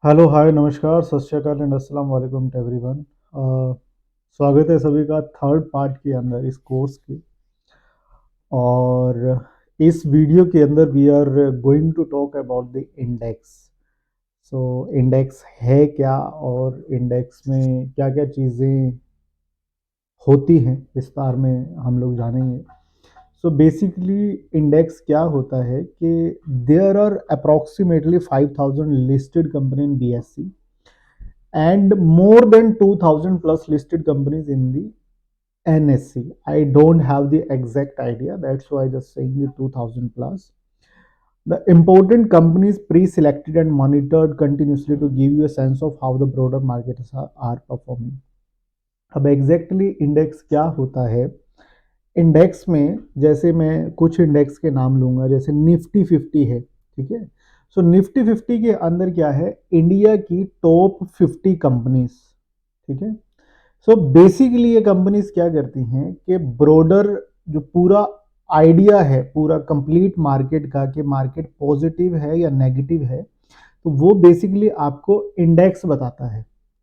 Hello hi नमस्कार सत श्री अकाल एंड अस्सलाम वालेकुम टू एवरीवन। स्वागत है सभी का थर्ड पार्ट के अंदर इस कोर्स के। और इस वीडियो के अंदर we are going to talk about the index. So index है क्या और इंडेक्स में क्या क्या चीज़ें होती हैं विस्तार में हम लोग जानेंगे। सो बेसिकली इंडेक्स क्या होता है कि there are approximately 5000 listed company in BSC and more than 2000 plus listed companies in the NSC. I don't have the exact idea, that's why I just saying the 2000 plus. The important companies pre-selected and monitored continuously to give you a sense of how the broader markets are performing. अब exactly index क्या होता है। Index में जैसे मैं कुछ index के नाम लूंगा, जैसे निफ्टी 50 है, ठीक है। सो निफ्टी 50 के अंदर क्या है, इंडिया की टॉप 50 कंपनीज, ठीक है। सो बेसिकली ये कंपनीज क्या करती हैं कि ब्रॉडर जो पूरा आइडिया है पूरा कंप्लीट मार्केट का कि मार्केट पॉजिटिव है या नेगेटिव है, तो वो बेसिकली आपको इंडेक्स बताता है,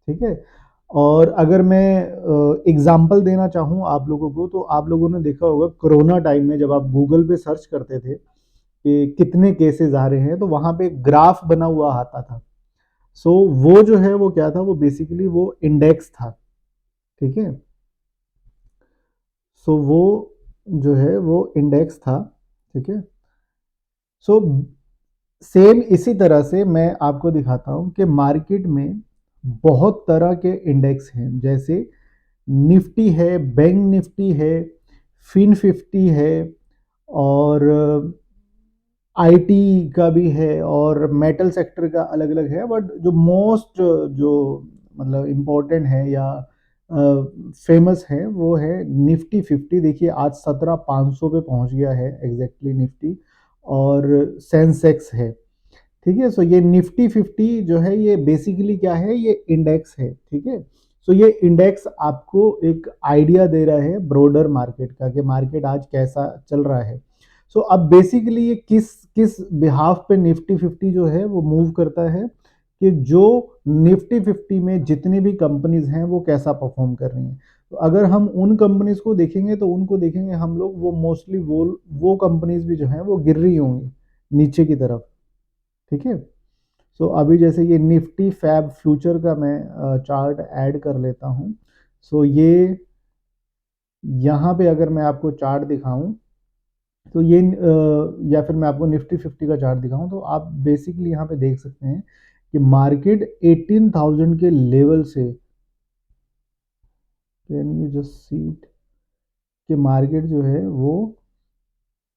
ठीक है। और अगर मैं एग्जांपल देना चाहूँ आप लोगों को, तो आप लोगों ने देखा होगा कोरोना टाइम में जब आप गूगल पे सर्च करते थे कि कितने केसेस आ रहे हैं, तो वहां पे ग्राफ बना हुआ आता था। सो वो जो है वो क्या था, वो बेसिकली वो इंडेक्स था, ठीक है। सो वो जो है वो इंडेक्स था, ठीक है। सो सेम इसी तरह से मैं आपको दिखाता हूं कि मार्केट में बहुत तरह के इंडेक्स हैं, जैसे निफ्टी है, बैंक निफ्टी है, फिन 50 है, और आईटी का भी है, और मेटल सेक्टर का अलग अलग है। बट जो मोस्ट जो मतलब इम्पोर्टेंट है या फेमस है वो है निफ्टी 50। देखिए आज 17,500 पे पहुंच गया है एग्जैक्टली निफ्टी, और सेंसेक्स है, ठीक है। सो ये निफ्टी 50 जो है ये बेसिकली क्या है, ये इंडेक्स है, ठीक है। सो ये इंडेक्स आपको एक आइडिया दे रहा है ब्रॉडर मार्केट का कि मार्केट आज कैसा चल रहा है। सो अब बेसिकली ये किस किस बिहाफ पे निफ्टी 50 जो है वो मूव करता है, कि जो निफ्टी 50 में जितनी भी कंपनीज हैं वो कैसा परफॉर्म कर रही हैं। तो अगर हम उन कंपनीज को देखेंगे तो उनको देखेंगे हम लोग, वो मोस्टली वो कंपनीज भी जो हैं वो गिर रही होंगी नीचे की तरफ, ठीक है। सो अभी जैसे ये निफ्टी फैब फ्यूचर का मैं चार्ट ऐड कर लेता हूँ। सो ये यहाँ पे अगर मैं आपको चार्ट दिखाऊं, तो ये या फिर मैं आपको निफ्टी 50 का चार्ट दिखाऊं, तो आप बेसिकली यहाँ पे देख सकते हैं कि मार्केट 18,000 के लेवल से, can you just see it, कि मार्केट जो है वो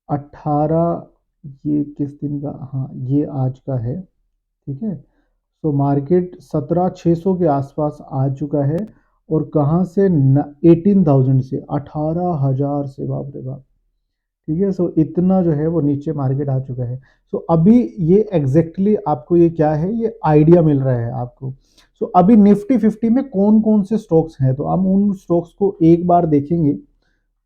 18, ये किस दिन का, हाँ ये आज का है, ठीक है। तो मार्केट 17,600 के आसपास आ चुका है, और कहाँ से 18,000 से, 18,000 से, बाप रे बाप, ठीक है। सो इतना जो है वो नीचे मार्केट आ चुका है। सो अभी ये एग्जैक्टली आपको ये क्या है, ये आइडिया मिल रहा है आपको। सो अभी निफ्टी 50 में कौन कौन से स्टॉक्स हैं, तो हम उन स्टॉक्स को एक बार देखेंगे,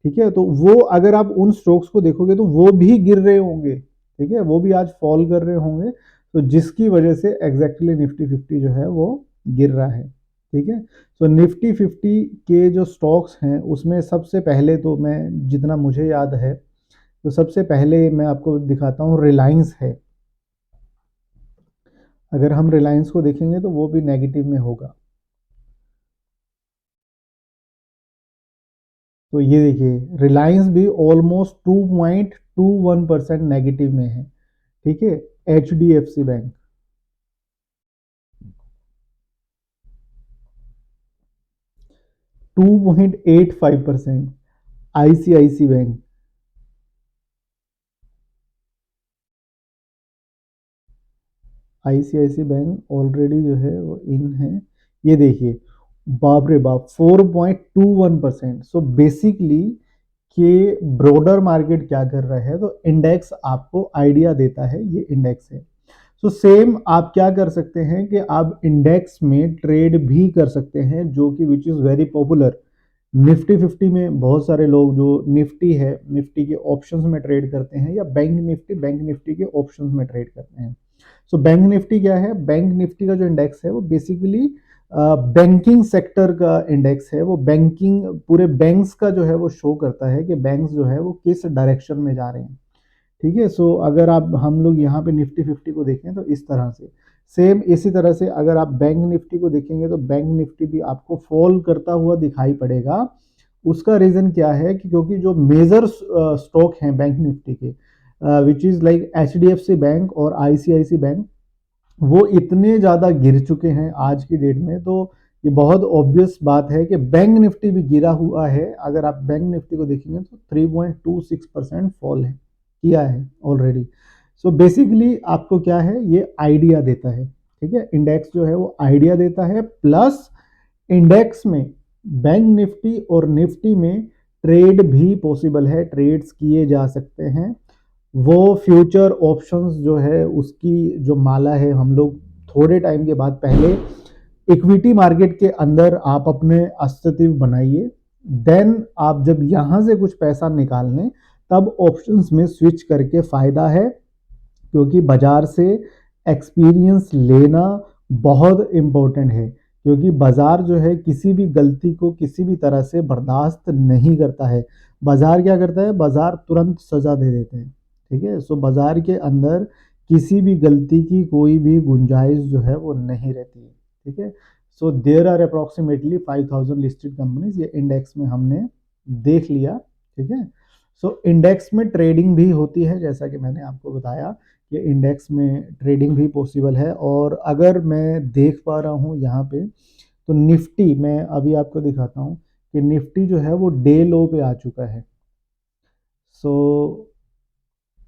ठीक है। तो वो अगर आप उन स्टॉक्स को देखोगे तो वो भी गिर रहे होंगे, ठीक है, वो भी आज फॉल कर रहे होंगे, तो जिसकी वजह से एग्जैक्टली निफ्टी 50 जो है वो गिर रहा है, ठीक है। तो निफ्टी 50 के जो स्टॉक्स हैं उसमें सबसे पहले तो मैं जितना मुझे याद है, तो सबसे पहले मैं आपको दिखाता हूँ रिलायंस है। अगर हम रिलायंस को देखेंगे तो वो भी नेगेटिव में होगा। तो ये देखिए रिलायंस भी ऑलमोस्ट 2.21% नेगेटिव में है, ठीक है। H D F C bank 2.85%, ICICI bank, ICICI bank already जो है वो इन है, ये देखिए, बाप रे बाप 4.21%। सो बेसिकली कि ब्रॉडर मार्केट क्या कर रहा है, तो इंडेक्स आपको आइडिया देता है, ये इंडेक्स है। सो सेम आप क्या कर सकते हैं कि आप इंडेक्स में ट्रेड भी कर सकते हैं, जो कि which is very popular. Nifty 50 में बहुत सारे लोग जो निफ्टी है, निफ्टी के ऑप्शंस में ट्रेड करते हैं, या बैंक निफ्टी के ऑप्शंस में ट्रेड करते हैं। सो बैंक निफ्टी क्या है, बैंक निफ्टी का जो इंडेक्स है वो बेसिकली बैंकिंग सेक्टर का इंडेक्स है। वो बैंकिंग पूरे बैंक्स का जो है वो शो करता है कि बैंक्स जो है वो किस डायरेक्शन में जा रहे हैं। ठीक है, सो अगर आप हम लोग यहाँ पे निफ्टी 50 को देखें तो इस तरह से, सेम इसी तरह से अगर आप बैंक निफ्टी को देखेंगे तो बैंक निफ्टी भी आपको फॉल करता हुआ दिखाई पड़ेगा। उसका रीज़न क्या है कि क्योंकि जो मेजर स्टॉक हैं बैंक निफ्टी के, which is like HDFC bank और आईसीआईसी बैंक, वो इतने ज़्यादा गिर चुके हैं आज की डेट में। तो ये बहुत ऑब्वियस बात है कि बैंक निफ्टी भी गिरा हुआ है। अगर आप बैंक निफ्टी को देखेंगे तो 3.26% फॉल है, किया है ऑलरेडी। सो बेसिकली आपको क्या है, ये आइडिया देता है। ठीक है, इंडेक्स जो है वो आइडिया देता है, प्लस इंडेक्स में बैंक निफ्टी और निफ्टी में ट्रेड भी पॉसिबल है, ट्रेड्स किए जा सकते हैं। वो फ्यूचर ऑप्शंस जो है उसकी जो माला है, हम लोग थोड़े टाइम के बाद, पहले इक्विटी मार्केट के अंदर आप अपने अस्तित्व बनाइए, देन आप जब यहां से कुछ पैसा निकाल लें तब ऑप्शंस में स्विच करके फायदा है। क्योंकि बाजार से एक्सपीरियंस लेना बहुत इम्पोर्टेंट है, क्योंकि बाजार जो है किसी भी गलती को किसी भी तरह से बर्दाश्त नहीं करता है। बाजार क्या करता है, बाजार तुरंत सजा दे देते हैं। ठीक है, सो बाजार के अंदर किसी भी गलती की कोई भी गुंजाइश जो है वो नहीं रहती है। ठीक है, so there are approximately 5000 listed companies, ये इंडेक्स में हमने देख लिया। ठीक है, सो इंडेक्स में ट्रेडिंग भी होती है, जैसा कि मैंने आपको बताया कि इंडेक्स में ट्रेडिंग भी पॉसिबल है। और अगर मैं देख पा रहा हूँ यहाँ पे, तो निफ्टी मैं अभी आपको दिखाता हूँ कि निफ्टी जो है वो डे लो पे आ चुका है। सो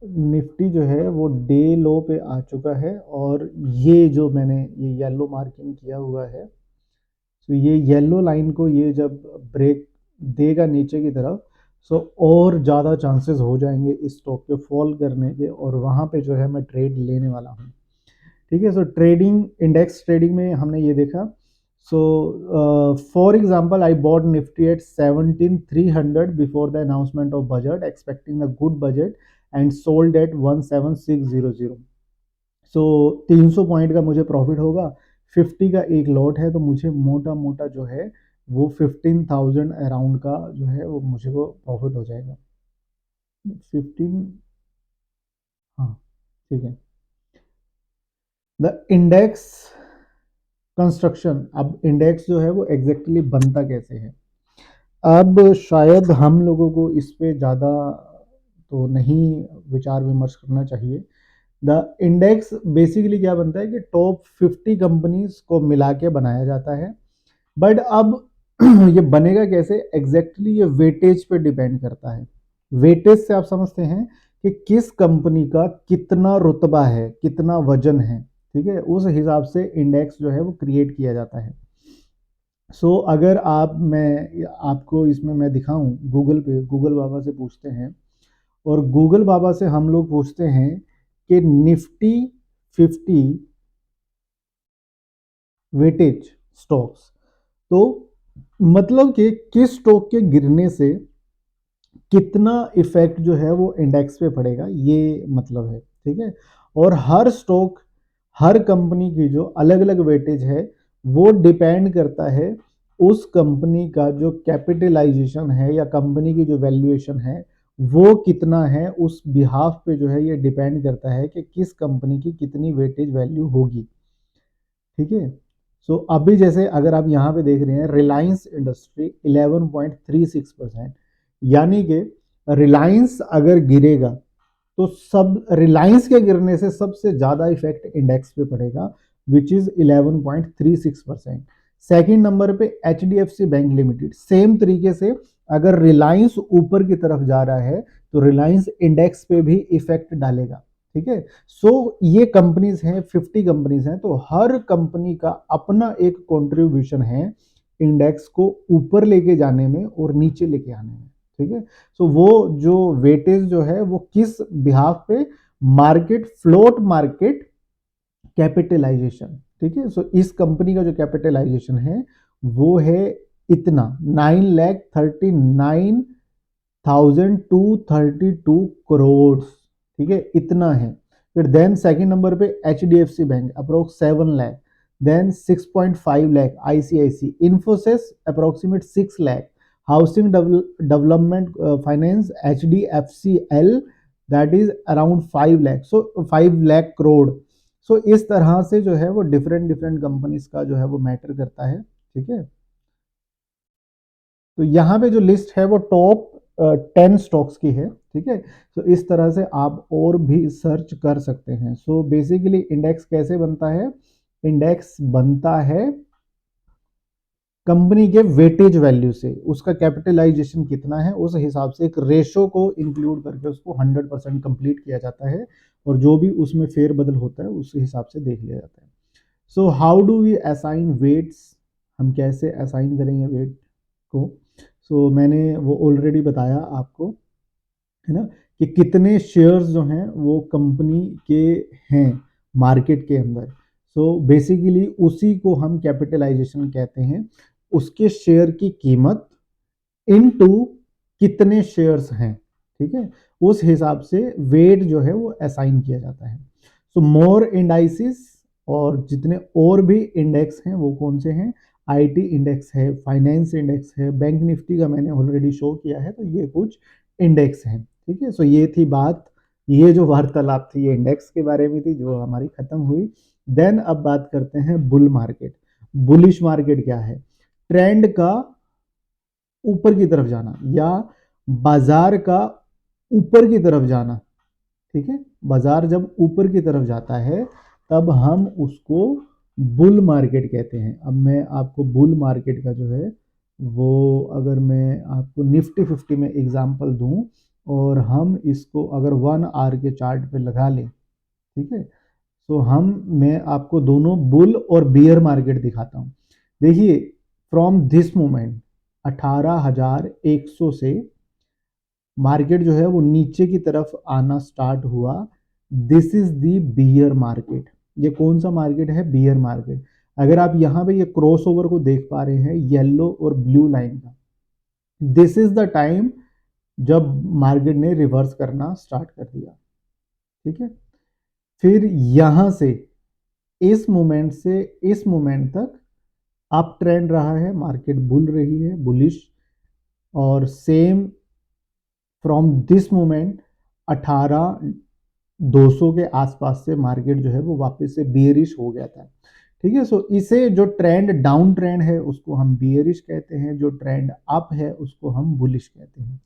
निफ्टी जो है वो डे लो पे आ चुका है, और ये जो मैंने ये येलो मार्किंग किया हुआ है, तो ये येलो लाइन को ये जब ब्रेक देगा नीचे की तरफ, सो और ज़्यादा चांसेस हो जाएंगे इस स्टॉक के फॉल करने के, और वहाँ पे जो है मैं ट्रेड लेने वाला हूँ। ठीक है, सो ट्रेडिंग, इंडेक्स ट्रेडिंग में हमने ये देखा। So for example I bought Nifty at 17300 before the announcement of budget, expecting a good budget, and sold at 17600। So 300 point का मुझे प्रॉफिट होगा, 50 का एक लॉट है, तो मुझे मोटा मोटा जो है वो 15,000 अराउंड का जो है वो मुझे वो प्रॉफिट हो जाएगा। 15, हाँ ठीक है। द इंडेक्स कंस्ट्रक्शन, अब इंडेक्स जो है वो एग्जैक्टली बनता कैसे है, अब शायद हम लोगों को इस पे ज़्यादा तो नहीं विचार विमर्श करना चाहिए। द इंडेक्स बेसिकली क्या बनता है कि टॉप 50 कंपनीज को मिला के बनाया जाता है। बट अब ये बनेगा कैसे एग्जैक्टली, ये वेटेज पे डिपेंड करता है। वेटेज से आप समझते हैं कि किस कंपनी का कितना रुतबा है, कितना वजन है। ठीक है, उस हिसाब से इंडेक्स जो है वो क्रिएट किया जाता है। सो अगर आप, मैं आपको इसमें मैं दिखाऊं, गूगल पे गूगल बाबा से पूछते हैं, और गूगल बाबा से हम लोग पूछते हैं कि निफ्टी 50 वेटेज स्टॉक्स, तो मतलब कि किस स्टॉक के गिरने से कितना इफेक्ट जो है वो इंडेक्स पे पड़ेगा, ये मतलब है। ठीक है, और हर स्टॉक, हर कंपनी की जो अलग अलग वेटेज है वो डिपेंड करता है उस कंपनी का जो कैपिटलाइजेशन है या कंपनी की जो वैल्यूएशन है वो कितना है, उस बिहाफ पे जो है ये डिपेंड करता है कि किस कंपनी की कितनी वेटेज वैल्यू होगी। ठीक है, सो अभी जैसे अगर आप यहाँ पे देख रहे हैं रिलायंस इंडस्ट्री 11.36%, यानी कि रिलायंस अगर गिरेगा तो सब रिलायंस के गिरने से सबसे ज़्यादा इफेक्ट इंडेक्स पे पड़ेगा, विच इज़ 11.36%। सेकेंड नंबर पे H D F C bank limited, same तरीके से अगर रिलायंस ऊपर की तरफ जा रहा है तो रिलायंस इंडेक्स पे भी इफेक्ट डालेगा। ठीक है, सो ये कंपनीज हैं, 50 कंपनीज हैं, तो हर कंपनी का अपना एक कंट्रीब्यूशन है इंडेक्स को ऊपर लेके जाने में और नीचे लेके आने में। ठीक है, सो वो जो वेटेज जो है वो किस बिहाफ पे, मार्केट फ्लोट मार्केट कैपिटलाइजेशन। ठीक है, सो इस कंपनी का जो कैपिटलाइजेशन है वो है इतना 9,39,232 करोड़। ठीक है, इतना है। फिर देन सेकंड नंबर पे HDFC bank approx 7 lakh, then 6.5 lakh ICICI, Infosys approximate 6 lakh, housing development finance HDFCL that is around 5 lakh, so 5 lakh crore. So इस तरह से जो है वो डिफरेंट डिफरेंट कंपनीज का जो है वो मैटर करता है, ठीक है। तो यहाँ पे जो लिस्ट है वो टॉप 10 स्टॉक्स की है, ठीक है। तो इस तरह से आप और भी सर्च कर सकते हैं। सो बेसिकली इंडेक्स कैसे बनता है, इंडेक्स बनता है कंपनी के वेटेज वैल्यू से, उसका कैपिटलाइजेशन कितना है उस हिसाब से एक रेशो को इंक्लूड करके उसको 100% कंप्लीट किया जाता है, और जो भी उसमें फेरबदल होता है उस हिसाब से देख लिया जाता है। So how do we assign weights, हम कैसे असाइन करेंगे वेट को। सो मैंने वो ऑलरेडी बताया आपको, है ना, कि कितने शेयर्स जो हैं वो कंपनी के हैं मार्केट के अंदर। सो बेसिकली उसी को हम कैपिटलाइजेशन कहते हैं, उसके शेयर की कीमत इनटू कितने शेयर्स हैं, ठीक है, उस हिसाब से वेट जो है वो असाइन किया जाता है। सो मोर इंडाइसिस, और जितने और भी इंडेक्स हैं वो कौन से हैं, आईटी इंडेक्स है, फाइनेंस इंडेक्स है, बैंक निफ्टी का मैंने ऑलरेडी शो किया है, तो ये कुछ इंडेक्स हैं, ठीक है। सो ये थी बात, ये जो वार्तालाप थी ये इंडेक्स के बारे में थी जो हमारी खत्म हुई। देन अब बात करते हैं बुल मार्केट। बुलिश मार्केट क्या है, ट्रेंड का ऊपर की तरफ जाना या बाजार का ऊपर की तरफ जाना, ठीक है। बाजार जब ऊपर की तरफ जाता है तब हम उसको बुल मार्केट कहते हैं। अब मैं आपको बुल मार्केट का जो है वो, अगर मैं आपको निफ्टी 50 में एग्जांपल दूं और हम इसको अगर 1 आवर के चार्ट पे लगा लें, ठीक है, तो मैं आपको दोनों बुल और बियर मार्केट दिखाता हूं। देखिए फ्रॉम दिस मोमेंट 18,100 से मार्केट जो है वो नीचे की तरफ आना स्टार्ट हुआ, this is the beer market. ये कौन सा मार्केट है, बियर मार्केट। अगर आप यहाँ पे ये क्रॉस ओवर को देख पा रहे हैं येलो और ब्लू लाइन का, दिस इज द टाइम जब मार्केट ने रिवर्स करना स्टार्ट कर दिया, ठीक है। फिर यहां से इस मोमेंट से इस मोमेंट तक अप ट्रेंड रहा है, मार्केट बुल रही है, बुलिश। और सेम फ्रॉम दिस मोमेंट 18,200 के आसपास से मार्केट जो है वो वापस से बियरिश हो गया था, ठीक है। सो इसे जो ट्रेंड डाउन ट्रेंड है उसको हम बियरिश कहते हैं, जो ट्रेंड अप है उसको हम बुलिश कहते हैं।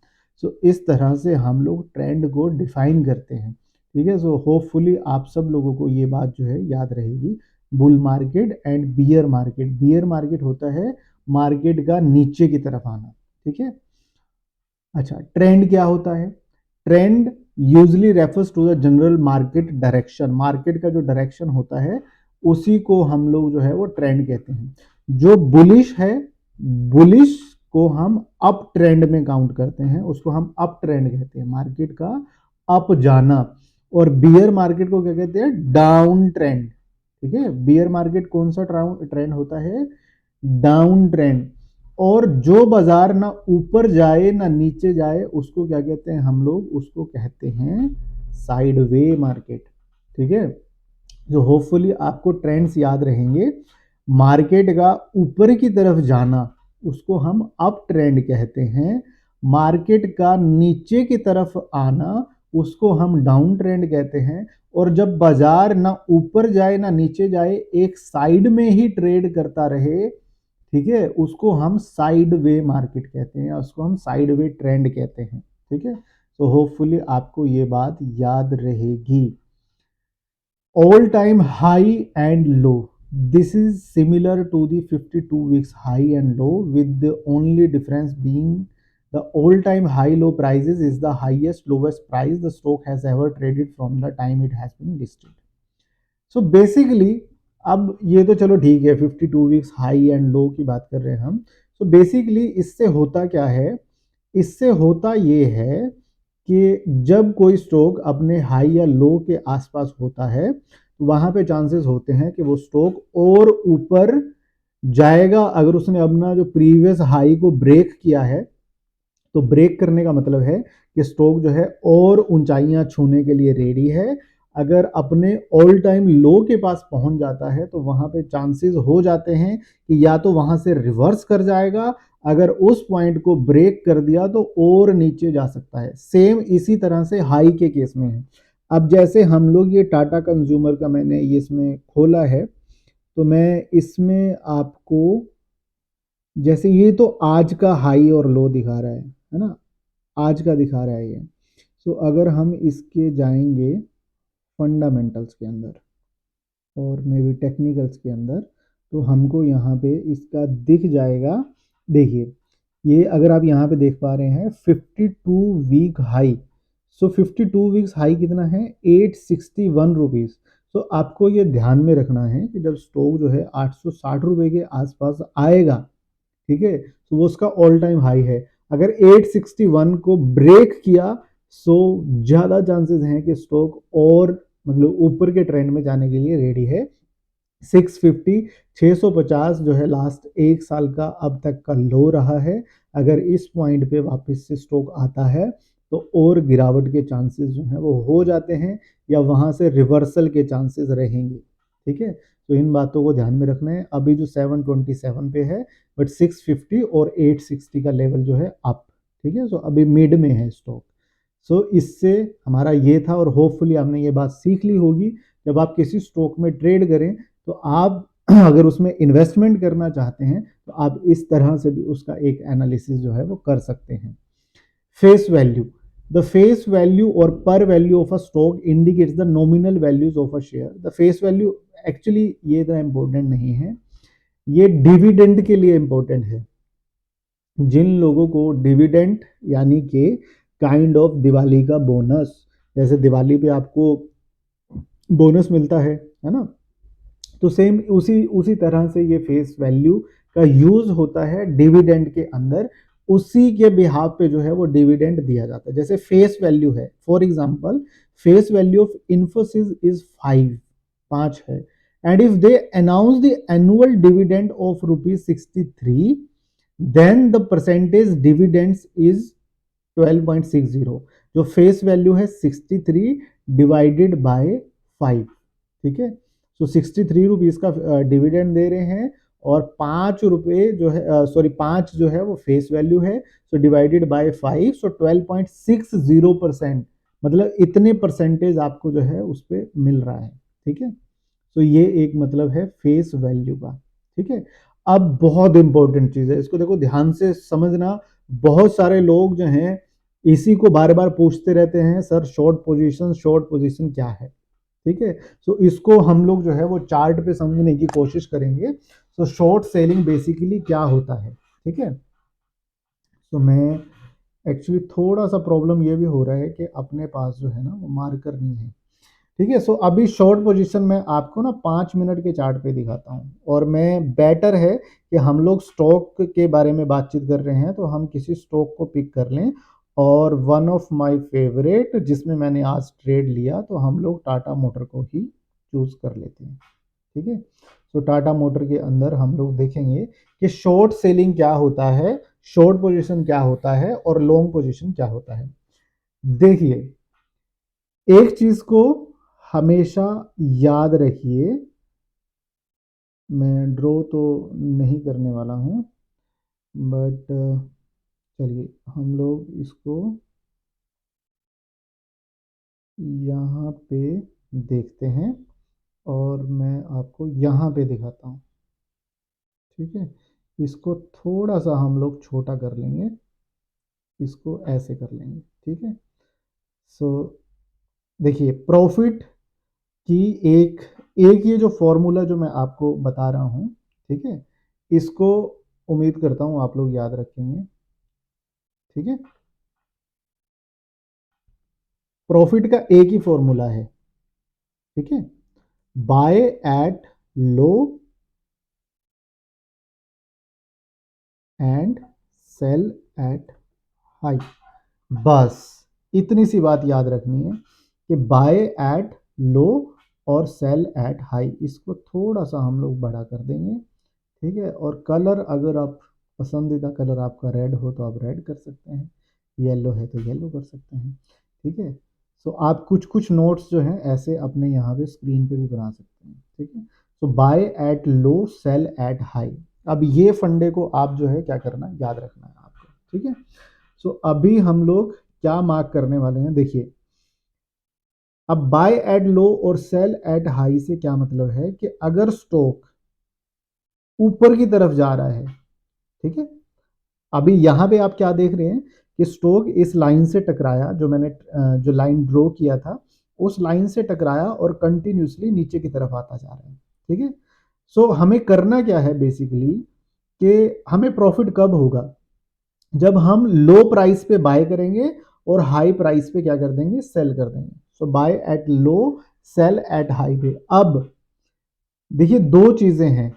सो इस तरह से हम लोग ट्रेंड को डिफाइन करते हैं, ठीक है। सो होपफुली आप सब लोगों को ये बात जो है याद रहेगी। Bull market and beer market, beer market होता है मार्केट का नीचे की तरफ आना, ठीक है। अच्छा, ट्रेंड क्या होता है, trend usually refers to the general market direction, market का जो डायरेक्शन होता है उसी को हम लोग जो है वो ट्रेंड कहते हैं। जो बुलिश है, बुलिश को हम अप ट्रेंड में काउंट करते हैं, उसको हम अप ट्रेंड कहते हैं, मार्केट का अप जाना। और बियर मार्केट को क्या कहते हैं, डाउन ट्रेंड, ठीक है। बियर मार्केट कौन सा ट्रेंड होता है, डाउन ट्रेंड। और जो बाजार ना ऊपर जाए ना नीचे जाए उसको क्या कहते हैं, हम लोग उसको कहते हैं साइडवे मार्केट, ठीक है। जो होपफुली आपको ट्रेंड्स याद रहेंगे, मार्केट का ऊपर की तरफ जाना उसको हम अप ट्रेंड कहते हैं, मार्केट का नीचे की तरफ आना उसको हम डाउन ट्रेंड कहते हैं। और जब बाजार ना ऊपर जाए ना नीचे जाए, एक साइड में ही ट्रेड करता रहे, ठीक है, उसको हम साइड वे मार्केट कहते हैं, उसको हम साइड वे ट्रेंड कहते हैं, ठीक है। तो होपफुली आपको ये बात याद रहेगी। All time high and low, this is similar to the 52 weeks high and low, with the only difference being the all time high low prices is the highest lowest price the stock has ever traded from the time it has been listed. So basically अब ये तो चलो ठीक है, 52 weeks high and लो की बात कर रहे हैं हम। सो बेसिकली इससे होता क्या है, इससे होता ये है कि जब कोई स्टॉक अपने हाई या लो के आसपास होता है तो वहां पे चांसेस होते हैं कि वो स्टॉक और ऊपर जाएगा। अगर उसने अपना जो प्रीवियस हाई को ब्रेक किया है, तो ब्रेक करने का मतलब है कि स्टॉक जो है और ऊंचाइयां छूने के लिए रेडी है। अगर अपने ऑल टाइम लो के पास पहुंच जाता है तो वहां पे चांसेस हो जाते हैं कि या तो वहां से रिवर्स कर जाएगा, अगर उस पॉइंट को ब्रेक कर दिया तो और नीचे जा सकता है। सेम इसी तरह से हाई के केस में है। अब जैसे हम लोग ये टाटा कंज्यूमर का मैंने ये इसमें खोला है, तो मैं इसमें आपको जैसे ये तो आज का हाई और लो दिखा रहा है ना, आज का दिखा रहा है ये। तो अगर हम इसके जाएंगे फंडामेंटल्स के अंदर और मे बी टेक्निकल्स के अंदर, तो हमको यहाँ पे इसका दिख जाएगा। देखिए ये अगर आप यहाँ पे देख पा रहे हैं 52 वीक हाई। सो 52 वीक्स हाई कितना है, 861 रुपीज़। तो आपको ये ध्यान में रखना है कि जब स्टॉक जो है 860 रुपये के आसपास आएगा, ठीक है, तो वो उसका ऑल टाइम हाई है। अगर 861 को ब्रेक किया सो ज़्यादा चांसेस हैं कि स्टॉक और मतलब ऊपर के ट्रेंड में जाने के लिए रेडी है। 650 650 जो है लास्ट एक साल का अब तक का लो रहा है। अगर इस पॉइंट पे वापस से स्टॉक आता है तो और गिरावट के चांसेस जो हैं वो हो जाते हैं, या वहां से रिवर्सल के चांसेस रहेंगे। ठीक है, तो इन बातों को ध्यान में रखना है। अभी जो 727 पे है, बट 650 और 860 का लेवल जो है अप। ठीक है, सो अभी मिड में है स्टॉक। सो इससे हमारा ये था, और होपफुली आपने ये बात सीख ली होगी। जब आप किसी स्टॉक में ट्रेड करें तो आप अगर उसमें इन्वेस्टमेंट करना चाहते हैं तो आप इस तरह से भी उसका एक एनालिसिस जो है वो कर सकते हैं। Face value, the face value और पर value of a stock indicates the nominal values of a share. The face value actually ये इतना इंपॉर्टेंट नहीं है, ये डिविडेंड के लिए इंपॉर्टेंट है। जिन लोगों को डिविडेंड यानी कि काइंड ऑफ दिवाली का बोनस, जैसे दिवाली पे आपको बोनस मिलता है ना, तो सेम उसी उसी तरह से ये फेस वैल्यू का यूज होता है डिविडेंड के अंदर। उसी के बिहाफ पे जो है वो डिविडेंड दिया जाता है। जैसे फेस वैल्यू है, for example face value of Infosys is 5 है, and if they announce the annual dividend of ₹63, then the percentage dividends is 12.60। जो फेस वैल्यू है 63 डिवाइडेड बाय 5। ठीक है, सो 63 रुपीज का डिविडेंड दे रहे हैं, और 5 रुपए जो है, सॉरी 5 जो है वो फेस वैल्यू है, सो डिवाइडेड बाय 5, सो 12.60%, मतलब इतने परसेंटेज आपको जो है उस पर मिल रहा है। ठीक है, तो ये एक मतलब है फेस वैल्यू का। ठीक है, अब बहुत इंपॉर्टेंट चीज है, इसको देखो ध्यान से समझना। बहुत सारे लोग जो हैं इसी को बार बार पूछते रहते हैं, सर शॉर्ट पोजीशन क्या है। ठीक है, तो इसको हम लोग जो है वो चार्ट पे समझने की कोशिश करेंगे। तो शॉर्ट सेलिंग बेसिकली क्या होता है। ठीक है, तो मैं एक्चुअली थोड़ा सा प्रॉब्लम ये भी हो रहा है कि अपने पास जो है ना वो मार्कर नहीं है। ठीक है, सो अभी शॉर्ट पोजीशन में आपको ना 5 मिनट के चार्ट पे दिखाता हूँ, और मैं बेटर है कि हम लोग स्टॉक के बारे में बातचीत कर रहे हैं तो हम किसी स्टॉक को पिक कर लें। और वन ऑफ माय फेवरेट जिसमें मैंने आज ट्रेड लिया, तो हम लोग टाटा मोटर को ही चूज कर लेते हैं। ठीक है, तो टाटा मोटर के अंदर हम लोग देखेंगे कि शॉर्ट सेलिंग क्या होता है, शॉर्ट पोजीशन क्या होता है, और लॉन्ग पोजीशन क्या होता है। देखिए एक चीज को हमेशा याद रखिए, मैं ड्रॉ तो नहीं करने वाला हूँ, बट चलिए हम लोग इसको यहाँ पे देखते हैं, और मैं आपको यहाँ पे दिखाता हूँ। ठीक है, इसको थोड़ा सा हम लोग छोटा कर लेंगे, इसको ऐसे कर लेंगे। ठीक है, सो देखिए प्रॉफिट कि एक एक ये जो फॉर्मूला जो मैं आपको बता रहा हूँ, ठीक है, इसको उम्मीद करता हूँ आप लोग याद रखेंगे। ठीक है, प्रॉफिट का एक ही फॉर्मूला है। ठीक है, buy at low and sell at high. बस इतनी सी बात याद रखनी है कि बाय एट लो और सेल एट हाई। इसको थोड़ा सा हम लोग बड़ा कर देंगे। ठीक है, और कलर अगर आप पसंदीदा कलर आपका रेड हो तो आप रेड कर सकते हैं, येलो है तो येलो कर सकते हैं। ठीक है, सो आप कुछ कुछ नोट्स जो हैं ऐसे अपने यहाँ पे स्क्रीन पे भी बना सकते हैं, ठीक है। तो buy at low sell at high, अब ये फंडे को आप जो है क्या करना है, याद रखना है आपको, ठीक है। सो अभी हम लोग क्या मार्क करने वाले हैं, देखिए अब बाय एट लो और सेल एट हाई से क्या मतलब है कि अगर स्टॉक ऊपर की तरफ जा रहा है, ठीक है, अभी यहां पे आप क्या देख रहे हैं कि स्टॉक इस लाइन से टकराया, जो मैंने जो लाइन ड्रॉ किया था उस लाइन से टकराया और कंटिन्यूसली नीचे की तरफ आता जा रहा है, ठीक है। सो हमें करना क्या है बेसिकली कि हमें प्रॉफिट कब होगा, जब हम लो प्राइस पे बाय करेंगे और हाई प्राइस पे क्या कर देंगे, सेल कर देंगे। So buy at low sell at high पे। अब देखिए दो चीजें हैं,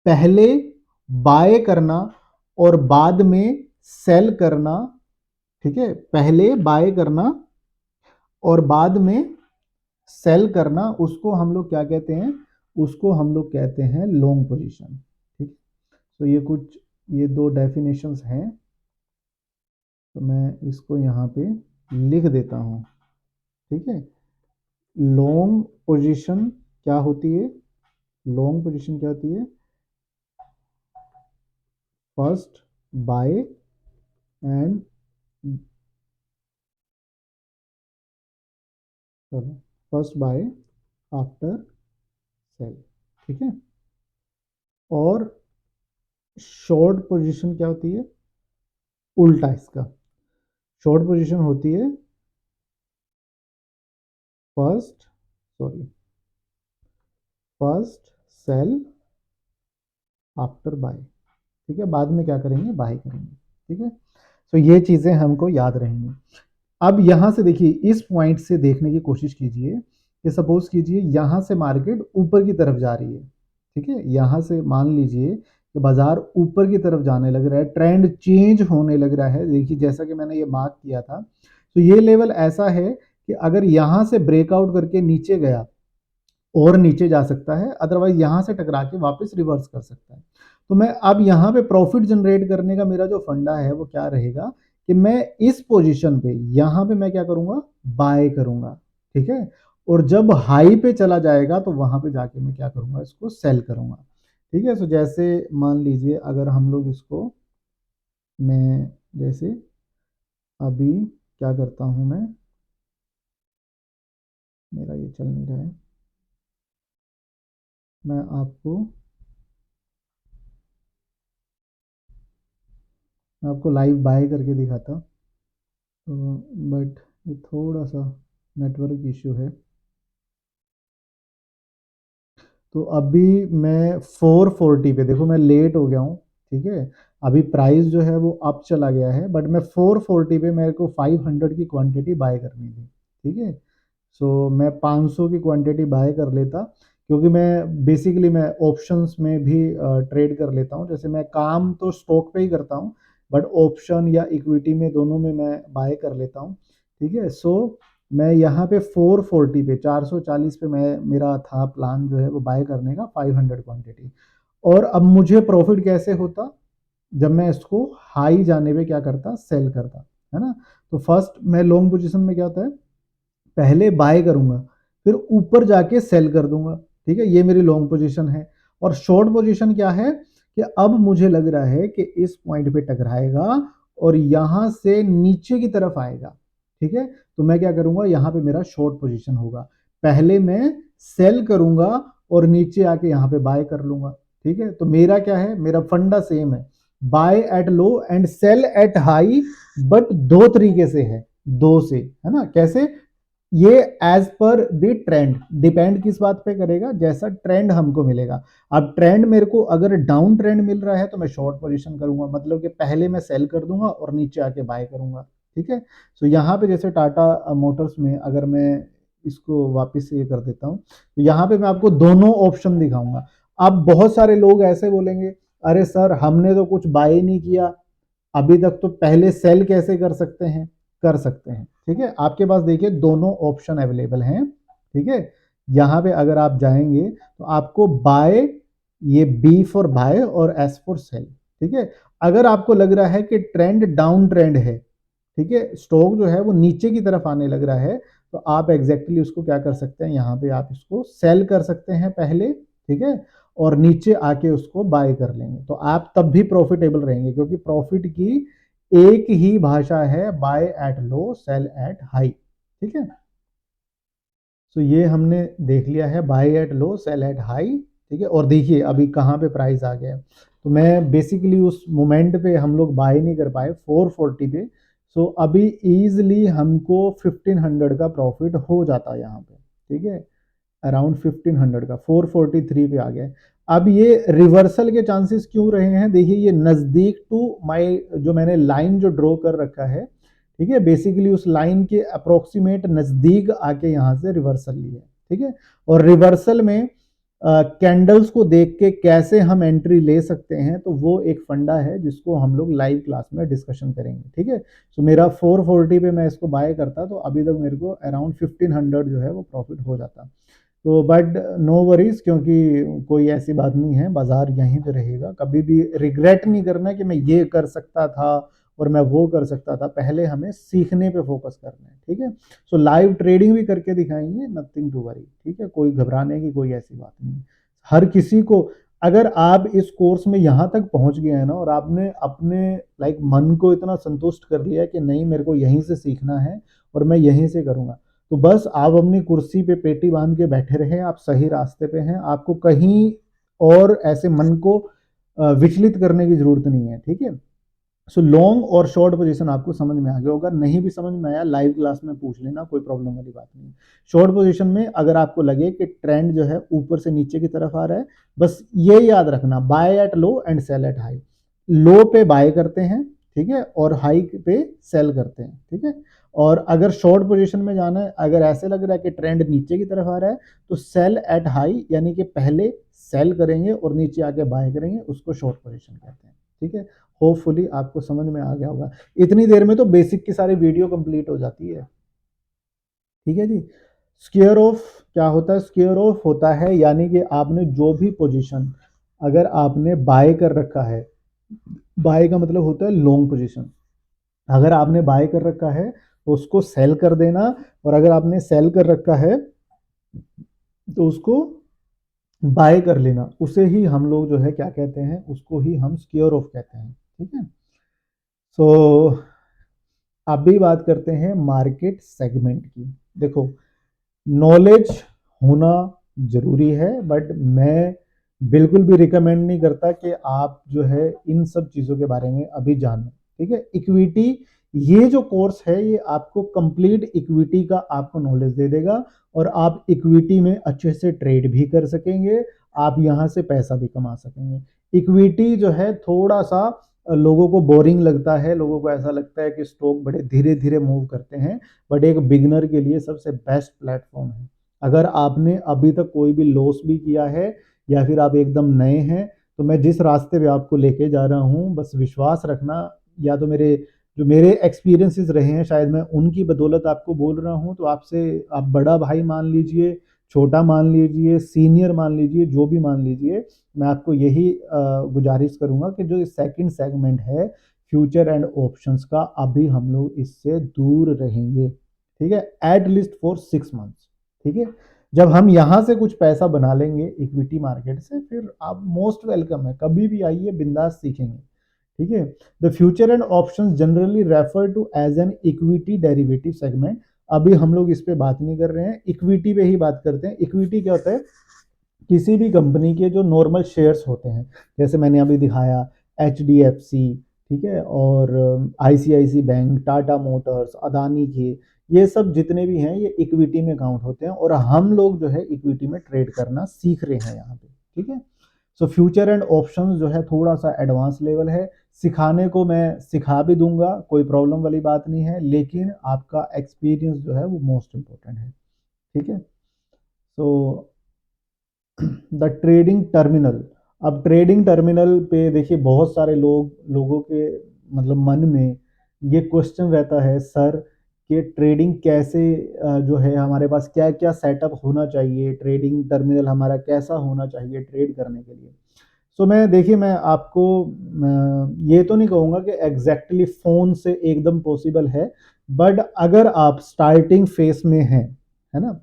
पहले बाय करना और बाद में सेल करना, ठीक है, पहले बाय करना और बाद में सेल करना, उसको हम लोग क्या कहते हैं, उसको हम लोग कहते हैं लॉन्ग पोजीशन, ठीक। तो ये कुछ ये दो डेफिनेशंस हैं, तो मैं इसको यहाँ पे लिख देता हूँ, ठीक है। लॉन्ग पोजीशन क्या होती है, लॉन्ग पोजीशन क्या होती है, फर्स्ट बाय एंड चलो फर्स्ट बाय आफ्टर सेल, ठीक है। और शॉर्ट पोजीशन क्या होती है, उल्टा इसका, शॉर्ट पोजीशन होती है फर्स्ट सेल आफ्टर बाय, ठीक है, बाद में क्या करेंगे, बाय करेंगे, ठीक है। तो ये चीजें हमको याद रहेंगी। अब यहां से देखिए इस पॉइंट से देखने की कोशिश कीजिए कि सपोज कीजिए यहां से मार्केट ऊपर की तरफ जा रही है, ठीक है, यहां से मान लीजिए कि बाजार ऊपर की तरफ जाने लग रहा है, ट्रेंड चेंज होने लग रहा है। देखिए जैसा कि मैंने ये मार्क किया था, तो ये लेवल ऐसा है कि अगर यहां से ब्रेकआउट करके नीचे गया और नीचे जा सकता है, अदरवाइज यहां से टकरा के वापस रिवर्स कर सकता है। तो मैं अब यहां पे प्रॉफिट जनरेट करने का मेरा जो फंडा है वो क्या रहेगा कि मैं इस पोजीशन पे यहां पे मैं क्या करूंगा, बाय करूंगा, ठीक है। और जब हाई पे चला जाएगा तो वहां पे जाके मैं क्या करूंगा, इसको सेल करूंगा, ठीक है। सो जैसे मान लीजिए अगर हम लोग इसको, मैं जैसे अभी क्या करता हूं, मैं मेरा ये चल नहीं रहा है, मैं आपको लाइव बाय करके दिखाता, तो बट ये थोड़ा सा नेटवर्क इशू है। तो अभी मैं 440 पे, देखो मैं लेट हो गया हूँ, ठीक है, अभी प्राइस जो है वो अप चला गया है, बट मैं 440 पे मेरे को 500 की क्वांटिटी बाय करनी थी, ठीक है। सो मैं 500 की क्वांटिटी बाय कर लेता, क्योंकि मैं बेसिकली मैं ऑप्शंस में भी ट्रेड कर लेता हूँ, जैसे मैं काम तो स्टॉक पे ही करता हूँ बट ऑप्शन या इक्विटी में दोनों में मैं बाय कर लेता हूँ, ठीक है। सो मैं यहाँ पे 440 पे 440 पे मैं मेरा था प्लान जो है वो बाय करने का 500 क्वांटिटी। और अब मुझे प्रॉफिट कैसे होता, जब मैं इसको हाई जाने पे क्या करता, सेल करता, है ना। तो फर्स्ट मैं लॉन्ग पोजीशन में क्या होता है, पहले बाय करूंगा फिर ऊपर जाके सेल कर दूंगा, ठीक है, ये मेरी लॉन्ग पोजीशन है। और शॉर्ट पोजीशन क्या है कि अब मुझे लग रहा है कि इस पॉइंट पे टकराएगा और यहां से नीचे की तरफ आएगा, ठीक है। तो मैं क्या करूंगा, यहां पे मेरा शॉर्ट पोजीशन होगा, पहले मैं सेल करूंगा और नीचे आके यहां पे बाय कर लूंगा, ठीक है। तो मेरा क्या है, मेरा फंडा सेम है, buy at low and sell at high, but दो तरीके से है, दो से, है ना, कैसे, ये as per the trend, depend किस बात पे करेगा, जैसा ट्रेंड हमको मिलेगा। अब ट्रेंड मेरे को अगर डाउन ट्रेंड मिल रहा है तो मैं शॉर्ट पोजीशन करूंगा, मतलब कि पहले मैं सेल कर दूंगा और नीचे आके बाय करूंगा, ठीक है। सो यहाँ पे जैसे टाटा मोटर्स में अगर मैं इसको वापस से ये कर देता हूँ, तो यहाँ पे मैं आपको दोनों ऑप्शन दिखाऊंगा। अब बहुत सारे लोग ऐसे बोलेंगे, अरे सर हमने तो कुछ बाय नहीं किया अभी तक, तो पहले सेल कैसे कर सकते हैं, कर सकते हैं, ठीक है। आपके पास देखिए दोनों ऑप्शन अवेलेबल हैं, ठीक है। यहां पे अगर आप जाएंगे तो आपको बाय, ये बी फॉर बाय और एस फॉर सेल, ठीक है। अगर आपको लग रहा है कि ट्रेंड डाउन ट्रेंड है, ठीक है, स्टॉक जो है वो नीचे की तरफ आने लग रहा है, तो आप एग्जैक्टली उसको क्या कर सकते हैं, यहाँ पे आप इसको सेल कर सकते हैं पहले, ठीक है, और नीचे आके उसको बाय कर लेंगे, तो आप तब भी प्रॉफिटेबल रहेंगे, क्योंकि प्रॉफिट की एक ही भाषा है, buy at low sell at high, ठीक है। तो ये हमने देख लिया है, buy at low sell at high, ठीक है। और देखिए अभी कहाँ पे प्राइस आ गया है, तो मैं बेसिकली उस मोमेंट पे हम लोग बाय नहीं कर पाए 440 पे, सो अभी इजीली हमको 1500 का प्रॉफिट हो जाता है यहाँ पे, ठीक है, अराउंड 1500 का 443 पे आ गया है। अब ये रिवर्सल के चांसेस क्यों रहे हैं, देखिए ये नज़दीक टू माय, जो मैंने लाइन जो ड्रॉ कर रखा है, ठीक है, बेसिकली उस लाइन के अप्रोक्सीमेट नज़दीक आके यहाँ से रिवर्सल लिया, ठीक है। और रिवर्सल में कैंडल्स को देख के कैसे हम एंट्री ले सकते हैं, तो वो एक फंडा है जिसको हम लोग लाइव क्लास में डिस्कशन करेंगे, ठीक है। सो मेरा 440 पे मैं इसको बाय करता, तो अभी तक मेरे को अराउंड 1500 जो है वो प्रॉफिट हो जाता। तो बट नो वरीज, क्योंकि कोई ऐसी बात नहीं है, बाजार यहीं पे रहेगा, कभी भी रिग्रेट नहीं करना कि मैं ये कर सकता था और मैं वो कर सकता था, पहले हमें सीखने पे फोकस करना है, ठीक है। सो लाइव ट्रेडिंग भी करके दिखाएंगे, नथिंग टू वरी, ठीक है, कोई घबराने की कोई ऐसी बात नहीं। हर किसी को, अगर आप इस कोर्स में यहाँ तक पहुँच गए हैं ना, और आपने अपने लाइक मन को इतना संतुष्ट कर लिया कि नहीं मेरे को यहीं से सीखना है और मैं यहीं से करूँगा, तो बस आप अपनी कुर्सी पे पेटी बांध के बैठे रहे, आप सही रास्ते पे हैं, आपको कहीं और ऐसे मन को विचलित करने की जरूरत नहीं है, ठीक है। सो लॉन्ग और शॉर्ट पोजीशन आपको समझ में आ गया होगा, नहीं भी समझ में आया लाइव क्लास में पूछ लेना, कोई प्रॉब्लम वाली बात नहीं। शॉर्ट पोजीशन में अगर आपको लगे कि ट्रेंड जो है ऊपर से नीचे की तरफ आ रहा है, बस ये याद रखना, buy at low and sell at high, low पे बाय करते हैं, ठीक है, और हाई पे सेल करते हैं, ठीक है। और अगर शॉर्ट पोजीशन में जाना है, अगर ऐसे लग रहा है कि ट्रेंड नीचे की तरफ आ रहा है, तो सेल एट हाई, यानी कि पहले सेल करेंगे और नीचे आके बाय करेंगे, उसको शॉर्ट पोजीशन कहते हैं, ठीक है। होपफुली आपको समझ में आ गया होगा, इतनी देर में तो बेसिक की सारी वीडियो कंप्लीट हो जाती है, ठीक है जी। स्क्वेयर ऑफ क्या होता है, स्क्वेयर ऑफ होता है यानी कि आपने जो भी पोजीशन अगर आपने बाय कर रखा है, बाय का मतलब होता है लॉन्ग पोजीशन, अगर आपने बाय कर रखा है तो उसको सेल कर देना, और अगर आपने सेल कर रखा है तो उसको बाय कर लेना, उसे ही हम लोग जो है क्या कहते हैं, उसको ही हम स्क्वेयर ऑफ कहते हैं, ठीक है। सो अभी बात करते हैं मार्केट सेगमेंट की। देखो, नॉलेज होना जरूरी है, बट मैं बिल्कुल भी रिकमेंड नहीं करता कि आप जो है इन सब चीज़ों के बारे में अभी जानो, ठीक है। इक्विटी, ये जो कोर्स है ये आपको कंप्लीट इक्विटी का आपको नॉलेज दे देगा, और आप इक्विटी में अच्छे से ट्रेड भी कर सकेंगे, आप यहाँ से पैसा भी कमा सकेंगे। इक्विटी जो है थोड़ा सा लोगों को बोरिंग लगता है, लोगों को ऐसा लगता है कि स्टॉक बड़े धीरे धीरे मूव करते हैं, बट एक बिगनर के लिए सबसे बेस्ट प्लेटफॉर्म है। अगर आपने अभी तक कोई भी लॉस भी किया है या फिर आप एकदम नए हैं, तो मैं जिस रास्ते पे आपको लेके जा रहा हूँ, बस विश्वास रखना, या तो मेरे एक्सपीरियंसेस रहे हैं शायद मैं उनकी बदौलत आपको बोल रहा हूँ, तो आपसे आप बड़ा भाई मान लीजिए, छोटा मान लीजिए, सीनियर मान लीजिए, जो भी मान लीजिए, मैं आपको यही गुजारिश करूंगा कि जो सेकंड सेगमेंट है फ्यूचर एंड ऑप्शंस का, अभी हम लोग इससे दूर रहेंगे, ठीक है, एट लीस्ट फॉर 6 मंथ्स, ठीक है। जब हम यहाँ से कुछ पैसा बना लेंगे इक्विटी मार्केट से, फिर आप मोस्ट वेलकम है, कभी भी आइए, बिंदास सीखेंगे, ठीक है। The future and options generally refer to as an equity derivative segment, अभी हम लोग इस पे बात नहीं कर रहे हैं, इक्विटी पे ही बात करते हैं। इक्विटी क्या होता है, किसी भी कंपनी के जो नॉर्मल शेयर्स होते हैं, जैसे मैंने अभी दिखाया HDFC, ठीक है, और ICICI bank, Tata Motors, Adani के, ये सब जितने भी हैं ये इक्विटी में काउंट होते हैं, और हम लोग जो है इक्विटी में ट्रेड करना सीख रहे हैं यहाँ पे, ठीक है। सो फ्यूचर एंड ऑप्शंस जो है थोड़ा सा एडवांस लेवल है, सिखाने को मैं सिखा भी दूंगा, कोई प्रॉब्लम वाली बात नहीं है, लेकिन आपका एक्सपीरियंस जो है वो मोस्ट इम्पोर्टेंट है, ठीक है। सो द ट्रेडिंग टर्मिनल, अब ट्रेडिंग टर्मिनल पे देखिए बहुत सारे लोगों के मतलब मन में ये क्वेश्चन रहता है, सर कि ट्रेडिंग कैसे जो है हमारे पास क्या क्या सेटअप होना चाहिए, ट्रेडिंग टर्मिनल हमारा कैसा होना चाहिए ट्रेड करने के लिए। सो मैं देखिए मैं आपको ये तो नहीं कहूँगा कि एग्जैक्टली फ़ोन से एकदम पॉसिबल है, बट अगर आप स्टार्टिंग फेस में हैं, है ना,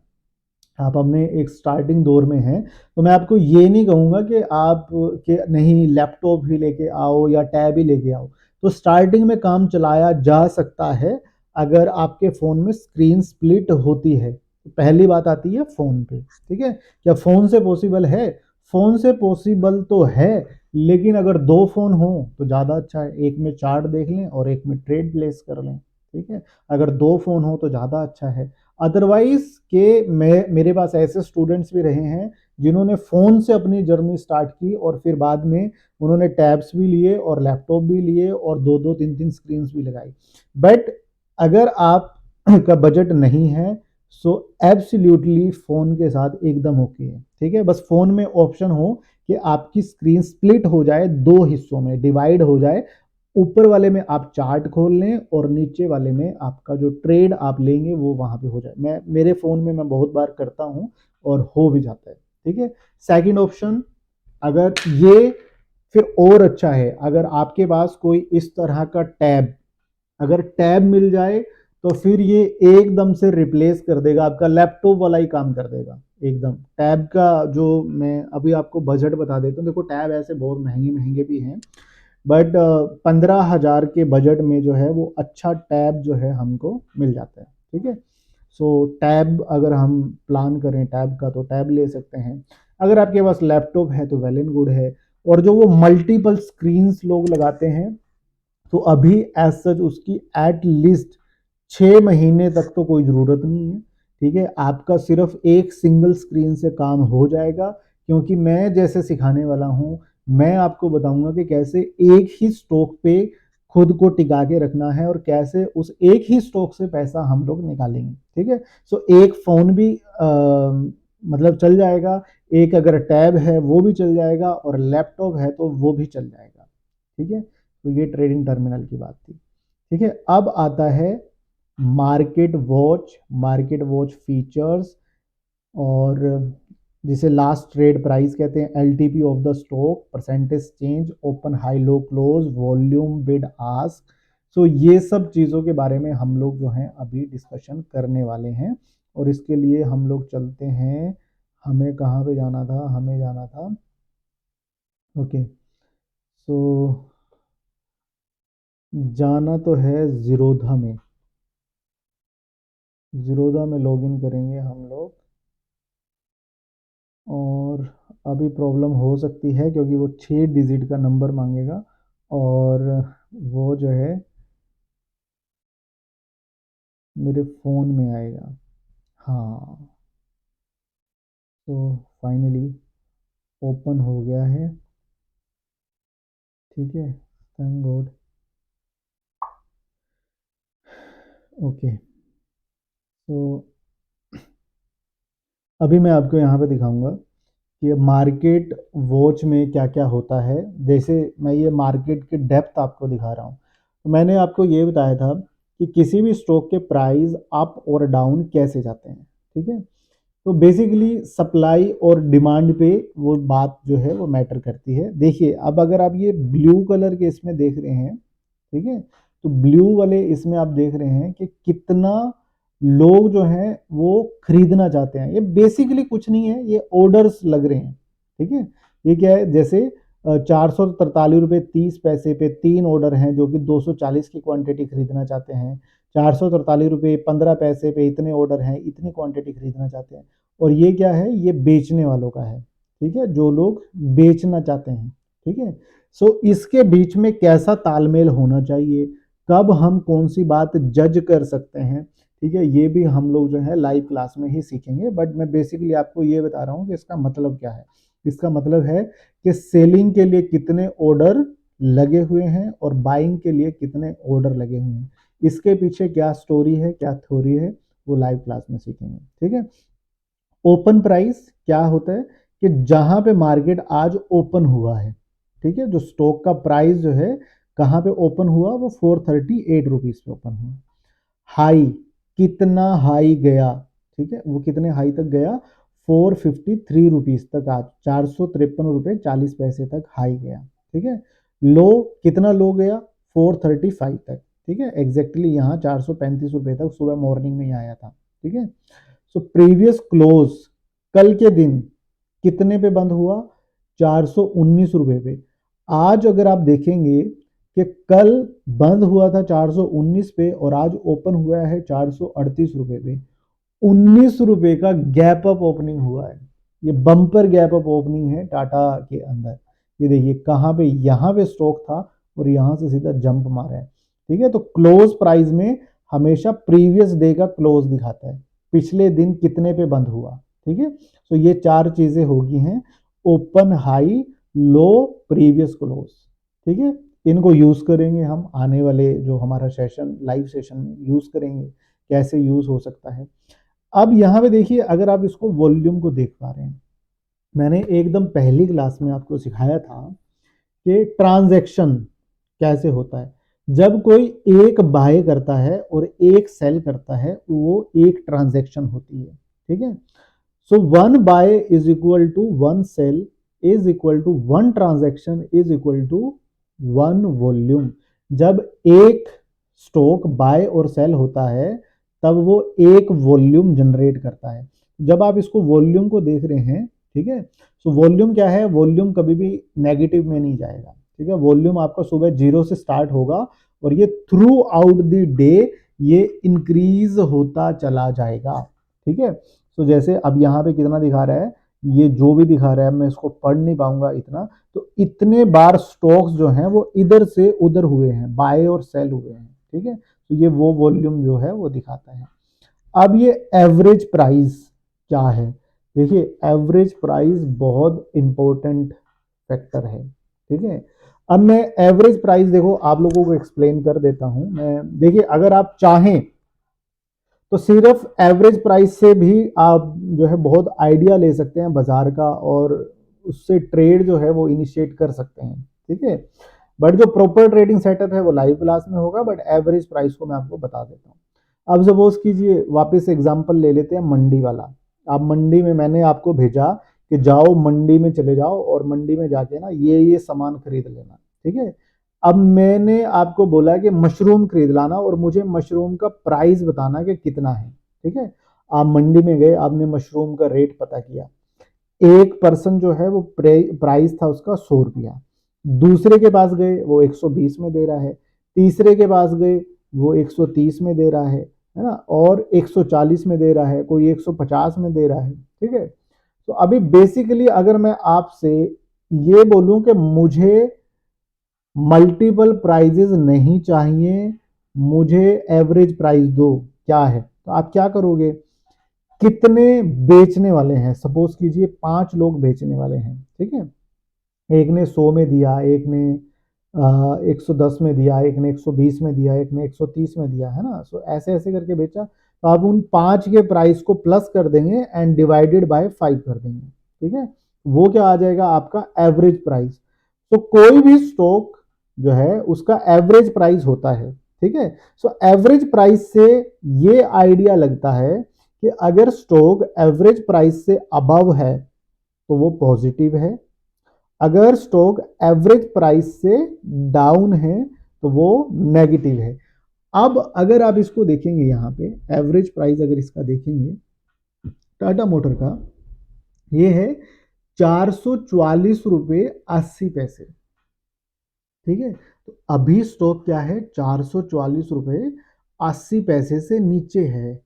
आप अपने एक स्टार्टिंग दौर में हैं, तो मैं आपको ये नहीं कहूँगा कि आप कि नहीं लैपटॉप ही लेके आओ या टैब ही लेके आओ। तो स्टार्टिंग में काम चलाया जा सकता है अगर आपके फ़ोन में स्क्रीन स्प्लिट होती है। तो पहली बात आती है फ़ोन पे, ठीक है? क्या फ़ोन से पॉसिबल है? फ़ोन से पॉसिबल तो है, लेकिन अगर 2 फ़ोन हों तो ज़्यादा अच्छा है। एक में चार्ट देख लें और एक में ट्रेड प्लेस कर लें, ठीक है? अगर 2 फ़ोन हो तो ज़्यादा अच्छा है। अदरवाइज के मेरे पास ऐसे स्टूडेंट्स भी रहे हैं जिन्होंने फ़ोन से अपनी जर्नी स्टार्ट की और फिर बाद में उन्होंने टैब्स भी लिए और लैपटॉप भी लिए और 2-2 3-3 स्क्रीन्स भी लगाई। बट अगर आप का बजट नहीं है, सो एब्सोल्युटली फ़ोन के साथ एकदम ओके है, ठीक है? बस फ़ोन में ऑप्शन हो कि आपकी स्क्रीन स्प्लिट हो जाए, 2 हिस्सों में डिवाइड हो जाए। ऊपर वाले में आप चार्ट खोल लें और नीचे वाले में आपका जो ट्रेड आप लेंगे वो वहाँ पे हो जाए। मैं मेरे फ़ोन में मैं बहुत बार करता हूँ और हो भी जाता है, ठीक है? सेकंड ऑप्शन, अगर ये फिर और अच्छा है, अगर आपके पास कोई इस तरह का टैब, अगर टैब मिल जाए तो फिर ये एकदम से रिप्लेस कर देगा, आपका लैपटॉप वाला ही काम कर देगा एकदम। टैब का जो मैं अभी आपको बजट बता देता हूँ, देखो टैब ऐसे बहुत महंगे महंगे भी हैं, बट 15,000 के बजट में जो है वो अच्छा टैब जो है हमको मिल जाता है, ठीक है? सो टैब अगर हम प्लान करें टैब का तो टैब ले सकते हैं। अगर आपके पास लैपटॉप है तो वेल एंड गुड है। और जो वो मल्टीपल स्क्रीन्स लोग लगाते हैं, तो अभी एज सच उसकी एट लीस्ट 6 महीने तक तो कोई ज़रूरत नहीं है, ठीक है? आपका सिर्फ एक सिंगल स्क्रीन से काम हो जाएगा, क्योंकि मैं जैसे सिखाने वाला हूँ, मैं आपको बताऊंगा कि कैसे एक ही स्टॉक पे खुद को टिका के रखना है और कैसे उस एक ही स्टॉक से पैसा हम लोग निकालेंगे, ठीक है? सो एक फ़ोन भी मतलब चल जाएगा, एक अगर टैब है वो भी चल जाएगा और लैपटॉप है तो वो भी चल जाएगा, ठीक है? तो ये ट्रेडिंग टर्मिनल की बात थी, ठीक है? अब आता है मार्केट वॉच फीचर्स, और जिसे लास्ट ट्रेड प्राइस कहते हैं, LTP of the stock, percentage change, open high low close, volume bid ask. So ये सब चीज़ों के बारे में हम लोग जो हैं अभी डिस्कशन करने वाले हैं। और इसके लिए हम लोग चलते हैं, हमें कहाँ पे जाना था, हमें जाना था, ओके, सो जाना तो है ज़ीरोधा में। ज़ीरोधा में लॉगिन करेंगे हम लोग, और अभी प्रॉब्लम हो सकती है क्योंकि वो 6 डिजिट का नंबर मांगेगा और वो जो है मेरे फ़ोन में आएगा। हाँ, तो फाइनली ओपन हो गया है, ठीक है, थैंक गॉड। ओके, तो अभी मैं आपको यहाँ पे दिखाऊंगा कि मार्केट वॉच में क्या क्या होता है। जैसे मैं ये मार्केट की डेप्थ आपको दिखा रहा हूँ, तो मैंने आपको ये बताया था कि किसी भी स्टॉक के प्राइस अप और डाउन कैसे जाते हैं, ठीक है? तो बेसिकली सप्लाई और डिमांड पे वो बात जो है वो मैटर करती है। देखिए अब अगर आप ये ब्लू कलर के इसमें देख रहे हैं, ठीक है, तो ब्लू वाले इसमें आप देख रहे हैं कि कितना लोग जो हैं वो खरीदना चाहते हैं। ये बेसिकली कुछ नहीं है, ये ऑर्डर्स लग रहे हैं, ठीक है? ये क्या है, जैसे 443 रुपये 30 पैसे पे 3 ऑर्डर हैं जो कि 240 की क्वांटिटी खरीदना चाहते हैं। 443 रुपये 15 पैसे पे इतने ऑर्डर हैं, इतनी क्वांटिटी खरीदना चाहते हैं। और ये क्या है, ये बेचने वालों का है, ठीक है, जो लोग बेचना चाहते हैं, ठीक है? सो इसके बीच में कैसा तालमेल होना चाहिए, कब हम कौन सी बात जज कर सकते हैं, ठीक है, ये भी हम लोग जो है लाइव क्लास में ही सीखेंगे। बट मैं बेसिकली आपको ये बता रहा हूँ कि इसका मतलब क्या है। इसका मतलब है कि सेलिंग के लिए कितने ऑर्डर लगे हुए हैं और बाइंग के लिए कितने ऑर्डर लगे हुए हैं, इसके पीछे क्या स्टोरी है, क्या थ्योरी है, वो लाइव क्लास में सीखेंगे, ठीक है? ओपन प्राइस क्या होता है कि जहां पे मार्केट आज ओपन हुआ है, ठीक है, जो स्टॉक का प्राइस जो है कहां पे ओपन हुआ, वो 438 रुपीज पे ओपन हुआ। हाई, कितना हाई गया, ठीक है, वो कितने हाई तक गया, 453 रुपीज़ तक, आज 453 रुपये 40 पैसे तक हाई गया। ठीक है, लो कितना लो गया, 435 तक। ठीक है, एग्जैक्टली यहाँ 435 रुपये तक सुबह मॉर्निंग में ही आया था। ठीक है, सो प्रीवियस क्लोज कल के दिन कितने पे बंद हुआ, 419 रुपये पे। आज अगर आप देखेंगे कि कल बंद हुआ था 419 पे और आज ओपन हुआ है 438 रुपये पे, 19 रुपये का गैप अप ओपनिंग हुआ है। ये बम्पर गैप अप ओपनिंग है टाटा के अंदर। ये देखिए कहाँ पे, यहाँ पे स्टॉक था और यहाँ से सीधा जंप मारा है। ठीक है, तो क्लोज प्राइस में हमेशा प्रीवियस डे का क्लोज दिखाता है, पिछले दिन कितने पे बंद हुआ। ठीक है, तो ये चार चीजें होगी हैं, ओपन, हाई, लो, प्रीवियस क्लोज। ठीक है, इनको यूज करेंगे हम आने वाले जो हमारा सेशन, लाइव सेशन में यूज करेंगे, कैसे यूज हो सकता है। अब यहाँ पे देखिए, अगर आप इसको वॉल्यूम को देख पा रहे हैं, मैंने एकदम पहली क्लास में आपको सिखाया था कि ट्रांजैक्शन कैसे होता है। जब कोई एक बाय करता है और एक सेल करता है, वो एक ट्रांजैक्शन होती है। ठीक है, so one buy is equal to one sell is equal to one transaction is equal to one volume. जब एक स्टॉक बाय और सेल होता है तब वो एक वॉल्यूम जनरेट करता है। जब आप इसको वॉल्यूम को देख रहे हैं, ठीक है, सो वॉल्यूम क्या है, वॉल्यूम कभी भी नेगेटिव में नहीं जाएगा। ठीक है, वॉल्यूम आपका सुबह 0 से स्टार्ट होगा और ये थ्रू आउट द डे ये इंक्रीज होता चला जाएगा। ठीक है, तो जैसे अब यहाँ पे कितना दिखा रहा है, ये जो भी दिखा रहा है मैं इसको पढ़ नहीं पाऊंगा इतना, तो इतने बार स्टॉक्स जो हैं वो इधर से उधर हुए हैं, बाय और सेल हुए हैं। ठीक है, तो ये वो वॉल्यूम जो है वो दिखाता है। अब ये एवरेज प्राइस क्या है, देखिए एवरेज प्राइस बहुत इंपॉर्टेंट फैक्टर है। ठीक है, अब मैं एवरेज प्राइस देखो आप लोगों को एक्सप्लेन कर देता हूं मैं। देखिए अगर आप चाहें तो सिर्फ एवरेज प्राइस से भी आप जो है बहुत आइडिया ले सकते हैं बाजार का और उससे ट्रेड जो है वो इनिशिएट कर सकते हैं। ठीक है, बट जो प्रॉपर ट्रेडिंग सेटअप है वो लाइव क्लास में होगा, बट एवरेज प्राइस को मैं आपको बता देता हूँ। अब सपोज कीजिए, वापस एग्जांपल ले लेते हैं मंडी वाला। आप मंडी में, मैंने आपको भेजा कि जाओ मंडी में चले जाओ और मंडी में जाके ना ये सामान खरीद लेना। ठीक है, अब मैंने आपको बोला कि मशरूम खरीद लाना और मुझे मशरूम का प्राइस बताना कि कितना है। ठीक है, आप मंडी में गए, आपने मशरूम का रेट पता किया, एक पर्सन जो है वो प्राइस था उसका 100 रुपया, दूसरे के पास गए वो 120 में दे रहा है, तीसरे के पास गए वो 130 में दे रहा है ना, और 140 में दे रहा है, कोई 150 में दे रहा है। ठीक है, तो अभी बेसिकली अगर मैं आपसे ये बोलूं कि मुझे मल्टीपल प्राइजेस नहीं चाहिए, मुझे एवरेज प्राइस दो, क्या है, तो आप क्या करोगे, कितने बेचने वाले हैं, सपोज कीजिए 5 लोग बेचने वाले हैं। ठीक है, एक ने 100 में दिया, एक ने 110 में दिया, एक ने 120 में दिया, एक ने 130 में दिया, है ना। सो ऐसे ऐसे करके बेचा, तो आप उन 5 के प्राइस को प्लस कर देंगे एंड डिवाइडेड बाय 5 कर देंगे। ठीक है, वो क्या आ जाएगा आपका एवरेज प्राइस। तो कोई भी स्टॉक जो है उसका एवरेज प्राइस होता है। ठीक है, सो एवरेज प्राइस से ये आइडिया लगता है कि अगर स्टॉक एवरेज प्राइस से अबव है तो वो पॉजिटिव है, अगर स्टॉक एवरेज प्राइस से डाउन है तो वो नेगेटिव है। अब अगर आप इसको देखेंगे, यहाँ पे एवरेज प्राइस अगर इसका देखेंगे टाटा मोटर का, ये है 444 रुपये 80 पैसे। ठीक है, तो अभी स्टॉक क्या है, 444 रुपये 80 पैसे से नीचे है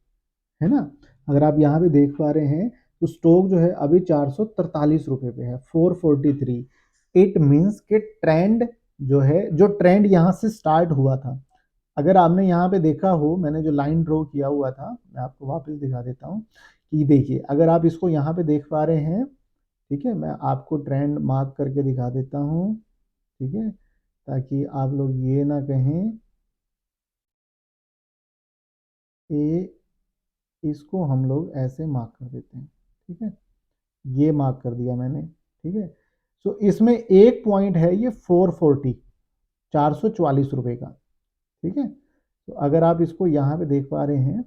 ना। अगर आप यहाँ पे देख पा रहे हैं तो स्टॉक जो है अभी 443 रुपये पे है, 443। इट मीन्स के ट्रेंड जो है, जो ट्रेंड यहाँ से स्टार्ट हुआ था, अगर आपने यहाँ पे देखा हो, मैंने जो लाइन ड्रॉ किया हुआ था मैं आपको वापस दिखा देता हूँ कि देखिए अगर आप इसको यहाँ पे देख पा रहे हैं, ठीक है, मैं आपको ट्रेंड मार्क करके दिखा देता हूँ। ठीक है, ताकि आप लोग ये ना कहें कि इसको हम लोग ऐसे मार्क कर देते हैं। ठीक है, ये मार्क कर दिया मैंने। ठीक है, तो इसमें एक पॉइंट है ये 440, 444 रुपये का। ठीक है, तो अगर आप इसको यहाँ पे देख पा रहे हैं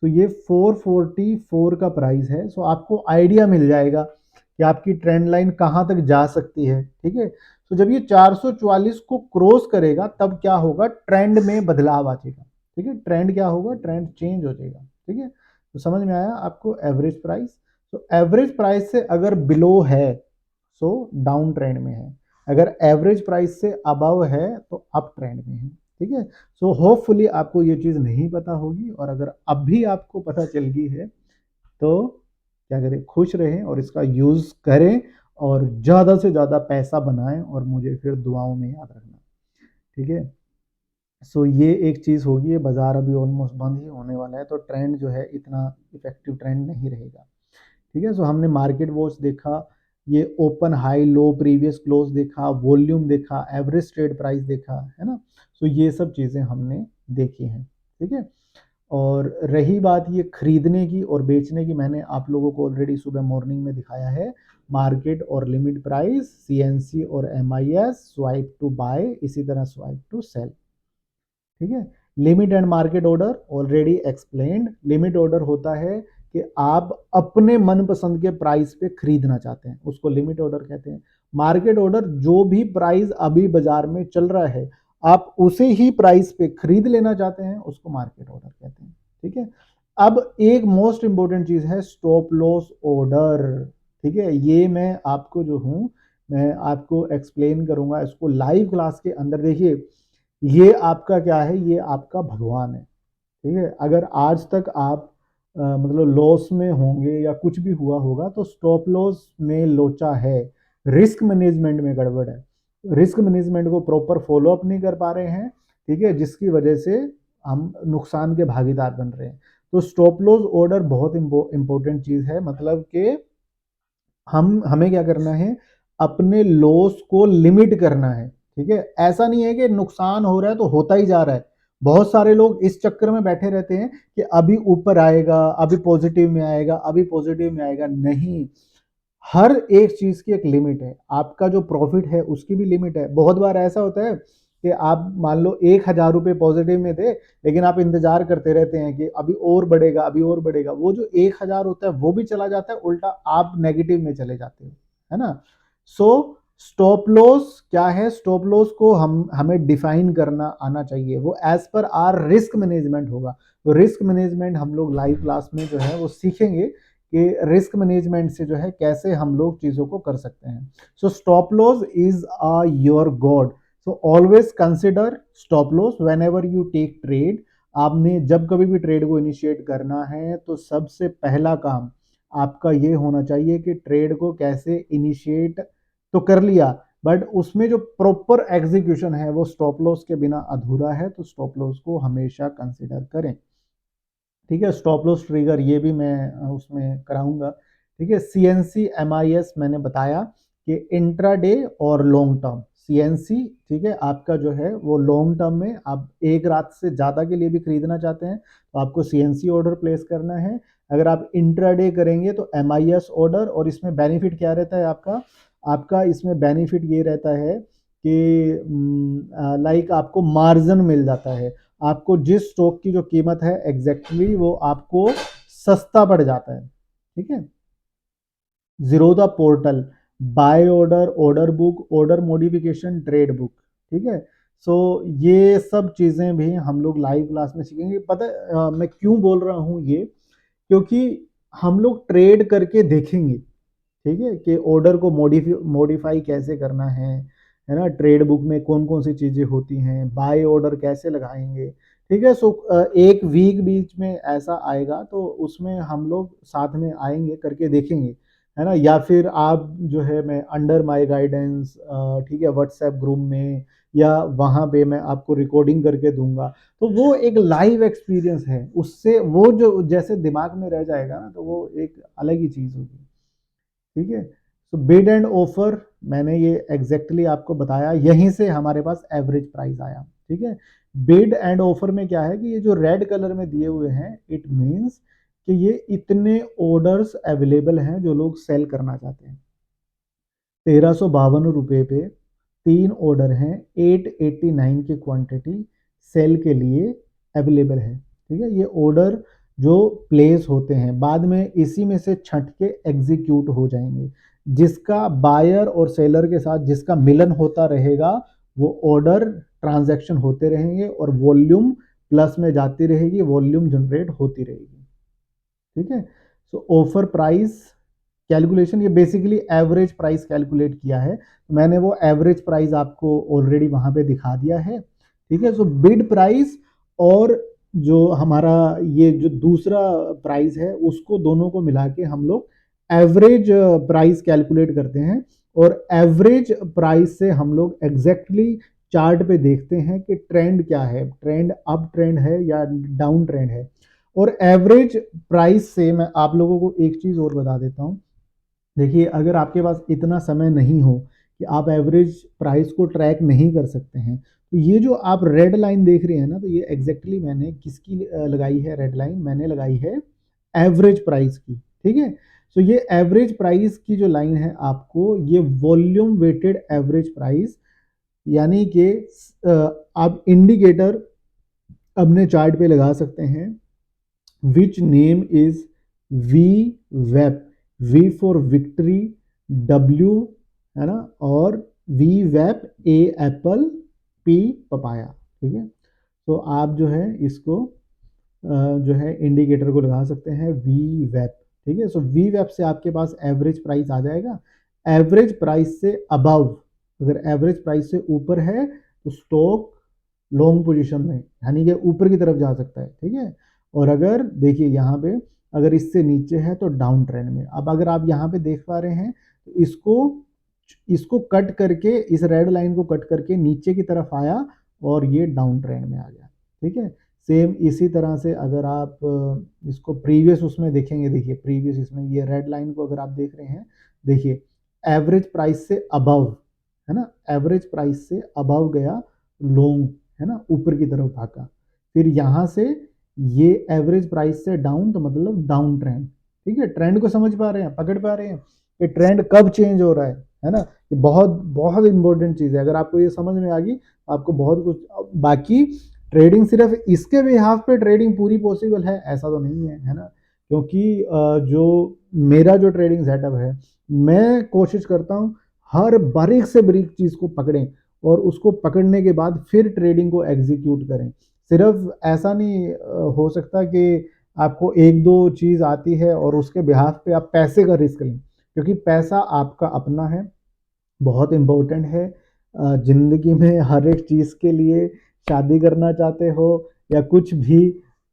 तो ये 444 का प्राइस है। सो आपको आइडिया मिल जाएगा कि आपकी ट्रेंड लाइन कहाँ तक जा सकती है। ठीक है, तो जब ये 444 को क्रॉस करेगा तब क्या होगा, ट्रेंड में बदलाव आ जाएगा। ठीक है, ट्रेंड क्या होगा, ट्रेंड चेंज हो जाएगा। ठीक है, तो समझ में आया आपको एवरेज प्राइस। तो एवरेज प्राइस से अगर बिलो है सो डाउन ट्रेंड में है, अगर एवरेज प्राइस से अबव है तो अप ट्रेंड में है। ठीक है, सो होपफुली आपको ये चीज़ नहीं पता होगी, और अगर अब भी आपको पता चल गई है तो क्या करें, खुश रहें और इसका यूज़ करें और ज़्यादा से ज़्यादा पैसा बनाएं और मुझे फिर दुआओं में याद रखना। ठीक है, सो ये एक चीज़ होगी। ये बाज़ार अभी ऑलमोस्ट बंद ही होने वाला है, तो ट्रेंड जो है इतना इफेक्टिव ट्रेंड नहीं रहेगा। ठीक है, सो हमने मार्केट वॉच देखा, ये ओपन हाई लो प्रीवियस क्लोज देखा, वॉल्यूम देखा, एवरेज ट्रेड प्राइस देखा, है ना। सो ये सब चीज़ें हमने देखी हैं। ठीक है, और रही बात ये खरीदने की और बेचने की, मैंने आप लोगों को ऑलरेडी सुबह मॉर्निंग में दिखाया है। मार्केट और लिमिट प्राइस, सीएनसी और एमआईएस, स्वाइप टू बाय, इसी तरह स्वाइप टू सेल। ठीक है, limit and market order already explained. Limit order होता है कि आप अपने मनपसंद के प्राइस पे खरीदना चाहते हैं, उसको लिमिट ऑर्डर कहते हैं। मार्केट ऑर्डर जो भी प्राइस अभी बाजार में चल रहा है आप उसे ही प्राइस पे खरीद लेना चाहते हैं, उसको मार्केट ऑर्डर कहते हैं। ठीक है, अब एक मोस्ट इंपॉर्टेंट चीज है स्टॉप लॉस ऑर्डर। ठीक है, ये मैं आपको जो हूं, मैं आपको एक्सप्लेन करूंगा इसको लाइव क्लास के अंदर। देखिए, ये आपका क्या है, ये आपका भगवान है। ठीक है, अगर आज तक आप मतलब लॉस में होंगे या कुछ भी हुआ होगा तो स्टॉप लॉस में लोचा है, रिस्क मैनेजमेंट में गड़बड़ है, रिस्क मैनेजमेंट को प्रॉपर फॉलो अप नहीं कर पा रहे हैं। ठीक है, जिसकी वजह से हम नुकसान के भागीदार बन रहे हैं। तो स्टॉप लॉस ऑर्डर बहुत इंपॉर्टेंट चीज है, मतलब कि हमें क्या करना है, अपने लॉस को लिमिट करना है। ठीक है, ऐसा नहीं है कि नुकसान हो रहा है तो होता ही जा रहा है। बहुत सारे लोग इस चक्कर में बैठे रहते हैं कि अभी ऊपर आएगा, अभी पॉजिटिव में आएगा, अभी पॉजिटिव में आएगा। नहीं, हर एक चीज की एक लिमिट है। आपका जो प्रॉफिट है उसकी भी लिमिट है। बहुत बार ऐसा होता है कि आप मान लो 1,000 रुपये पॉजिटिव में थे, लेकिन आप इंतजार करते रहते हैं कि अभी और बढ़ेगा, अभी और बढ़ेगा। वो जो 1,000 होता है वो भी चला जाता है, उल्टा आप नेगेटिव में चले जाते हो, है ना। सो स्टॉप लॉस क्या है, स्टॉप लॉस को हमें डिफाइन करना आना चाहिए। वो as per are risk management होगा। तो रिस्क मैनेजमेंट हम लोग लाइव क्लास में जो है वो सीखेंगे कि रिस्क मैनेजमेंट से जो है कैसे हम लोग चीज़ों को कर सकते हैं। So stop loss is your god. So always consider stop loss whenever you take trade. आपने जब कभी भी ट्रेड को इनिशिएट करना है तो सबसे पहला काम आपका ये होना चाहिए कि ट्रेड को कैसे इनिशिएट तो कर लिया, बट उसमें जो प्रॉपर एग्जीक्यूशन है वो स्टॉप लॉस के बिना अधूरा है। तो स्टॉप लॉस को हमेशा कंसिडर करें। ठीक है, स्टॉप लॉस ट्रिगर ये भी मैं उसमें कराऊंगा। ठीक है, सीएनसी एमआईएस मैंने बताया कि इंट्राडे और लॉन्ग टर्म सीएनसी। ठीक है, आपका जो है वो लॉन्ग टर्म में आप एक रात से ज़्यादा के लिए भी खरीदना चाहते हैं तो आपको सीएनसी ऑर्डर प्लेस करना है। अगर आप इंट्राडे करेंगे तो एमआईएस ऑर्डर। और इसमें बेनिफिट क्या रहता है आपका, आपका इसमें बेनिफिट ये रहता है कि लाइक आपको मार्जिन मिल जाता है। आपको जिस स्टॉक की जो कीमत है एग्जैक्टली वो आपको सस्ता पड़ जाता है। ठीक है, Zerodha portal, buy order, order book, order modification, trade book. ठीक है, सो ये सब चीज़ें भी हम लोग लाइव क्लास में सीखेंगे। पता है मैं क्यों बोल रहा हूँ ये, क्योंकि हम लोग ट्रेड करके देखेंगे। ठीक है, कि ऑर्डर को मॉडिफाई कैसे करना है ना, ट्रेड बुक में कौन कौन सी चीज़ें होती हैं, बाय ऑर्डर कैसे लगाएंगे। ठीक है, सो एक वीक बीच में ऐसा आएगा तो उसमें हम लोग साथ में आएंगे, करके देखेंगे, है ना। या फिर आप जो है मैं अंडर माय गाइडेंस, ठीक है, व्हाट्सएप ग्रुप में या वहाँ पे मैं आपको रिकॉर्डिंग करके दूंगा। तो वो एक लाइव एक्सपीरियंस है, उससे वो जो जैसे दिमाग में रह जाएगा ना, तो वो एक अलग ही चीज़ होगी। ठीक है, तो बिड एंड ऑफर मैंने ये एग्जैक्टली आपको बताया, यहीं से हमारे पास एवरेज प्राइस आया। ठीक है, बिड एंड ऑफर में क्या है कि ये जो रेड कलर में दिए हुए हैं इट मींस कि ये इतने ऑर्डर्स अवेलेबल हैं जो लोग सेल करना चाहते हैं। 1352 रुपये पे 3 ऑर्डर हैं, 889 की क्वांटिटी सेल के लिए अवेलेबल है। ठीक है, ये ऑर्डर जो प्लेस होते हैं बाद में इसी में से छंट के एग्जीक्यूट हो जाएंगे, जिसका बायर और सेलर के साथ जिसका मिलन होता रहेगा वो ऑर्डर ट्रांजैक्शन होते रहेंगे और वॉल्यूम प्लस में जाती रहेगी, वॉल्यूम जनरेट होती रहेगी। ठीक है, सो ऑफर प्राइस कैलकुलेशन, ये बेसिकली एवरेज प्राइस कैलकुलेट किया है, तो मैंने वो एवरेज प्राइस आपको ऑलरेडी वहां पे दिखा दिया है। ठीक है, सो बिड प्राइस और जो हमारा ये जो दूसरा प्राइस है उसको दोनों को मिला के हम लोग एवरेज प्राइस कैलकुलेट करते हैं, और एवरेज प्राइस से हम लोग एग्जैक्टली चार्ट पे देखते हैं कि ट्रेंड क्या है, ट्रेंड अप ट्रेंड है या डाउन ट्रेंड है। और एवरेज प्राइस से मैं आप लोगों को एक चीज और बता देता हूँ। देखिए, अगर आपके पास इतना समय नहीं हो कि आप एवरेज प्राइस को ट्रैक नहीं कर सकते हैं, तो ये जो आप रेड लाइन देख रहे हैं ना, तो ये एग्जैक्टली मैंने किसकी लगाई है रेड लाइन, मैंने लगाई है एवरेज प्राइस की। ठीक है, तो ये एवरेज प्राइस की जो लाइन है आपको ये वॉल्यूम वेटेड एवरेज प्राइस, यानी कि आप इंडिकेटर अपने चार्ट पे लगा सकते हैं, विच नेम इज वी वेप, वी फॉर विक्ट्री, डब्ल्यू है ना, और वी वेप, ए एप्पल, पी पपाया। ठीक है, तो आप जो है इसको जो है इंडिकेटर को लगा सकते हैं वी वेप। ठीक है, सो वी वेप से आपके पास एवरेज प्राइस आ जाएगा। एवरेज प्राइस से अबव, अगर एवरेज प्राइस से ऊपर है तो स्टॉक लॉन्ग पोजीशन में, यानी कि ऊपर की तरफ जा सकता है। ठीक है, और अगर देखिए यहाँ पे अगर इससे नीचे है तो डाउन ट्रेंड में। अब अगर आप यहाँ पे देख पा रहे हैं तो इसको इसको कट करके, इस रेड लाइन को कट करके नीचे की तरफ आया और ये डाउन ट्रेंड में आ गया। ठीक है, सेम इसी तरह से अगर आप इसको प्रीवियस उसमें देखेंगे, देखिए प्रीवियस इसमें ये रेड लाइन को अगर आप देख रहे हैं, देखिए एवरेज प्राइस से अबव है ना, एवरेज प्राइस से अबव गया लॉन्ग है ना, ऊपर की तरफ भागा, फिर यहाँ से ये एवरेज प्राइस से डाउन, तो मतलब डाउन ट्रेंड। ठीक है, ट्रेंड को समझ पा रहे हैं, पकड़ पा रहे हैं कि ट्रेंड कब चेंज हो रहा है ना, ये बहुत बहुत इंपॉर्टेंट चीज़ है। अगर आपको ये समझ में आ गई आपको बहुत कुछ, बाकी ट्रेडिंग सिर्फ इसके बिहाफ पे ट्रेडिंग पूरी पॉसिबल है ऐसा तो नहीं है ना, क्योंकि जो मेरा जो ट्रेडिंग सेटअप है, मैं कोशिश करता हूँ हर बारीक से बारीक चीज़ को पकड़ें और उसको पकड़ने के बाद फिर ट्रेडिंग को एग्जीक्यूट करें। सिर्फ ऐसा नहीं हो सकता कि आपको एक दो चीज़ आती है और उसके बिहाफ पे आप पैसे का रिस्क लें, क्योंकि पैसा आपका अपना है, बहुत इम्पोर्टेंट है। ज़िंदगी में हर एक चीज़ के लिए, शादी करना चाहते हो या कुछ भी,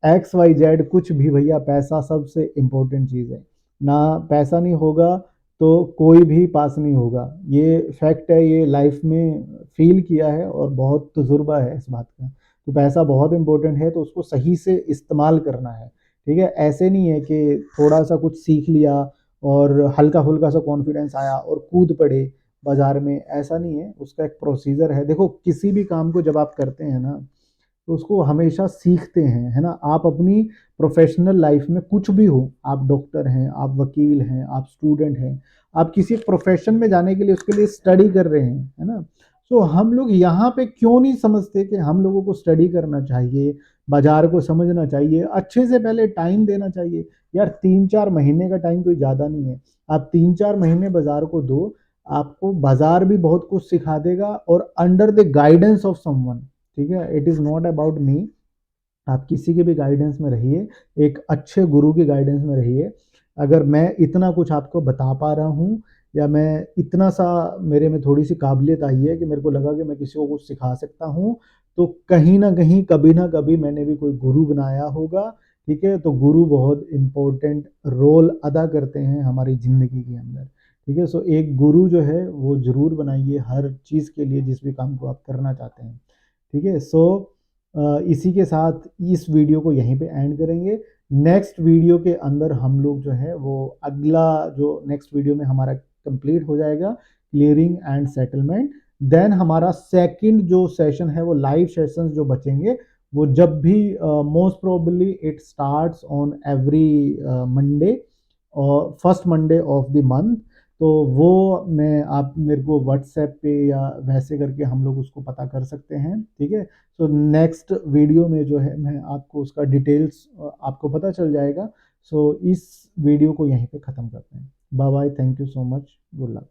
एक्स वाई जेड कुछ भी, भैया पैसा सबसे इम्पोर्टेंट चीज़ है। ना पैसा नहीं होगा तो कोई भी पास नहीं होगा, ये फैक्ट है, ये लाइफ में फील किया है और बहुत तजुर्बा है इस बात का। तो पैसा बहुत इम्पोर्टेंट है, तो उसको सही से इस्तेमाल करना है। ठीक है, ऐसे नहीं है कि थोड़ा सा कुछ सीख लिया और हल्का फुल्का सा कॉन्फिडेंस आया और कूद पड़े बाजार में, ऐसा नहीं है, उसका एक प्रोसीजर है। देखो, किसी भी काम को जब आप करते हैं ना तो उसको हमेशा सीखते हैं, है ना। आप अपनी प्रोफेशनल लाइफ में कुछ भी हो, आप डॉक्टर हैं, आप वकील हैं, आप स्टूडेंट हैं, आप किसी प्रोफेशन में जाने के लिए उसके लिए स्टडी कर रहे हैं, है ना। तो हम लोग यहाँ पे क्यों नहीं समझते कि हम लोगों को स्टडी करना चाहिए, बाजार को समझना चाहिए, अच्छे से पहले टाइम देना चाहिए। यार 3-4 महीने का टाइम कोई ज़्यादा नहीं है, आप 3-4 महीने बाजार को दो, आपको बाजार भी बहुत कुछ सिखा देगा, और under the guidance of someone. ठीक है, it is not about me, आप किसी के भी गाइडेंस में रहिए, एक अच्छे गुरु की गाइडेंस में रहिए। अगर मैं इतना कुछ आपको बता पा रहा हूँ, या मैं इतना सा मेरे में थोड़ी सी काबिलियत आई है कि मेरे को लगा कि मैं किसी को कुछ सिखा सकता हूँ, तो कहीं ना कहीं कभी ना कभी मैंने भी कोई गुरु बनाया होगा। ठीक है, तो गुरु बहुत इम्पोर्टेंट रोल अदा करते हैं हमारी ज़िंदगी के अंदर। ठीक है, सो एक गुरु जो है वो ज़रूर बनाइए हर चीज़ के लिए, जिस भी काम को आप करना चाहते हैं। ठीक है, सो इसी के साथ इस वीडियो को यहीं पे एंड करेंगे। नेक्स्ट वीडियो के अंदर हम लोग जो है वो अगला, जो नेक्स्ट वीडियो में हमारा कंप्लीट हो जाएगा क्लियरिंग एंड सेटलमेंट। देन हमारा सेकंड जो सेशन है वो लाइव सेशंस जो बचेंगे, वो जब भी most probably it starts on every Monday और first Monday of the month. तो वो मैं आप मेरे को व्हाट्सएप पे या वैसे करके हम लोग उसको पता कर सकते हैं, ठीक है। तो नेक्स्ट वीडियो में जो है मैं आपको उसका डिटेल्स आपको पता चल जाएगा। सो इस वीडियो को यहीं पे ख़त्म करते हैं। Bye bye, thank you so much, good luck.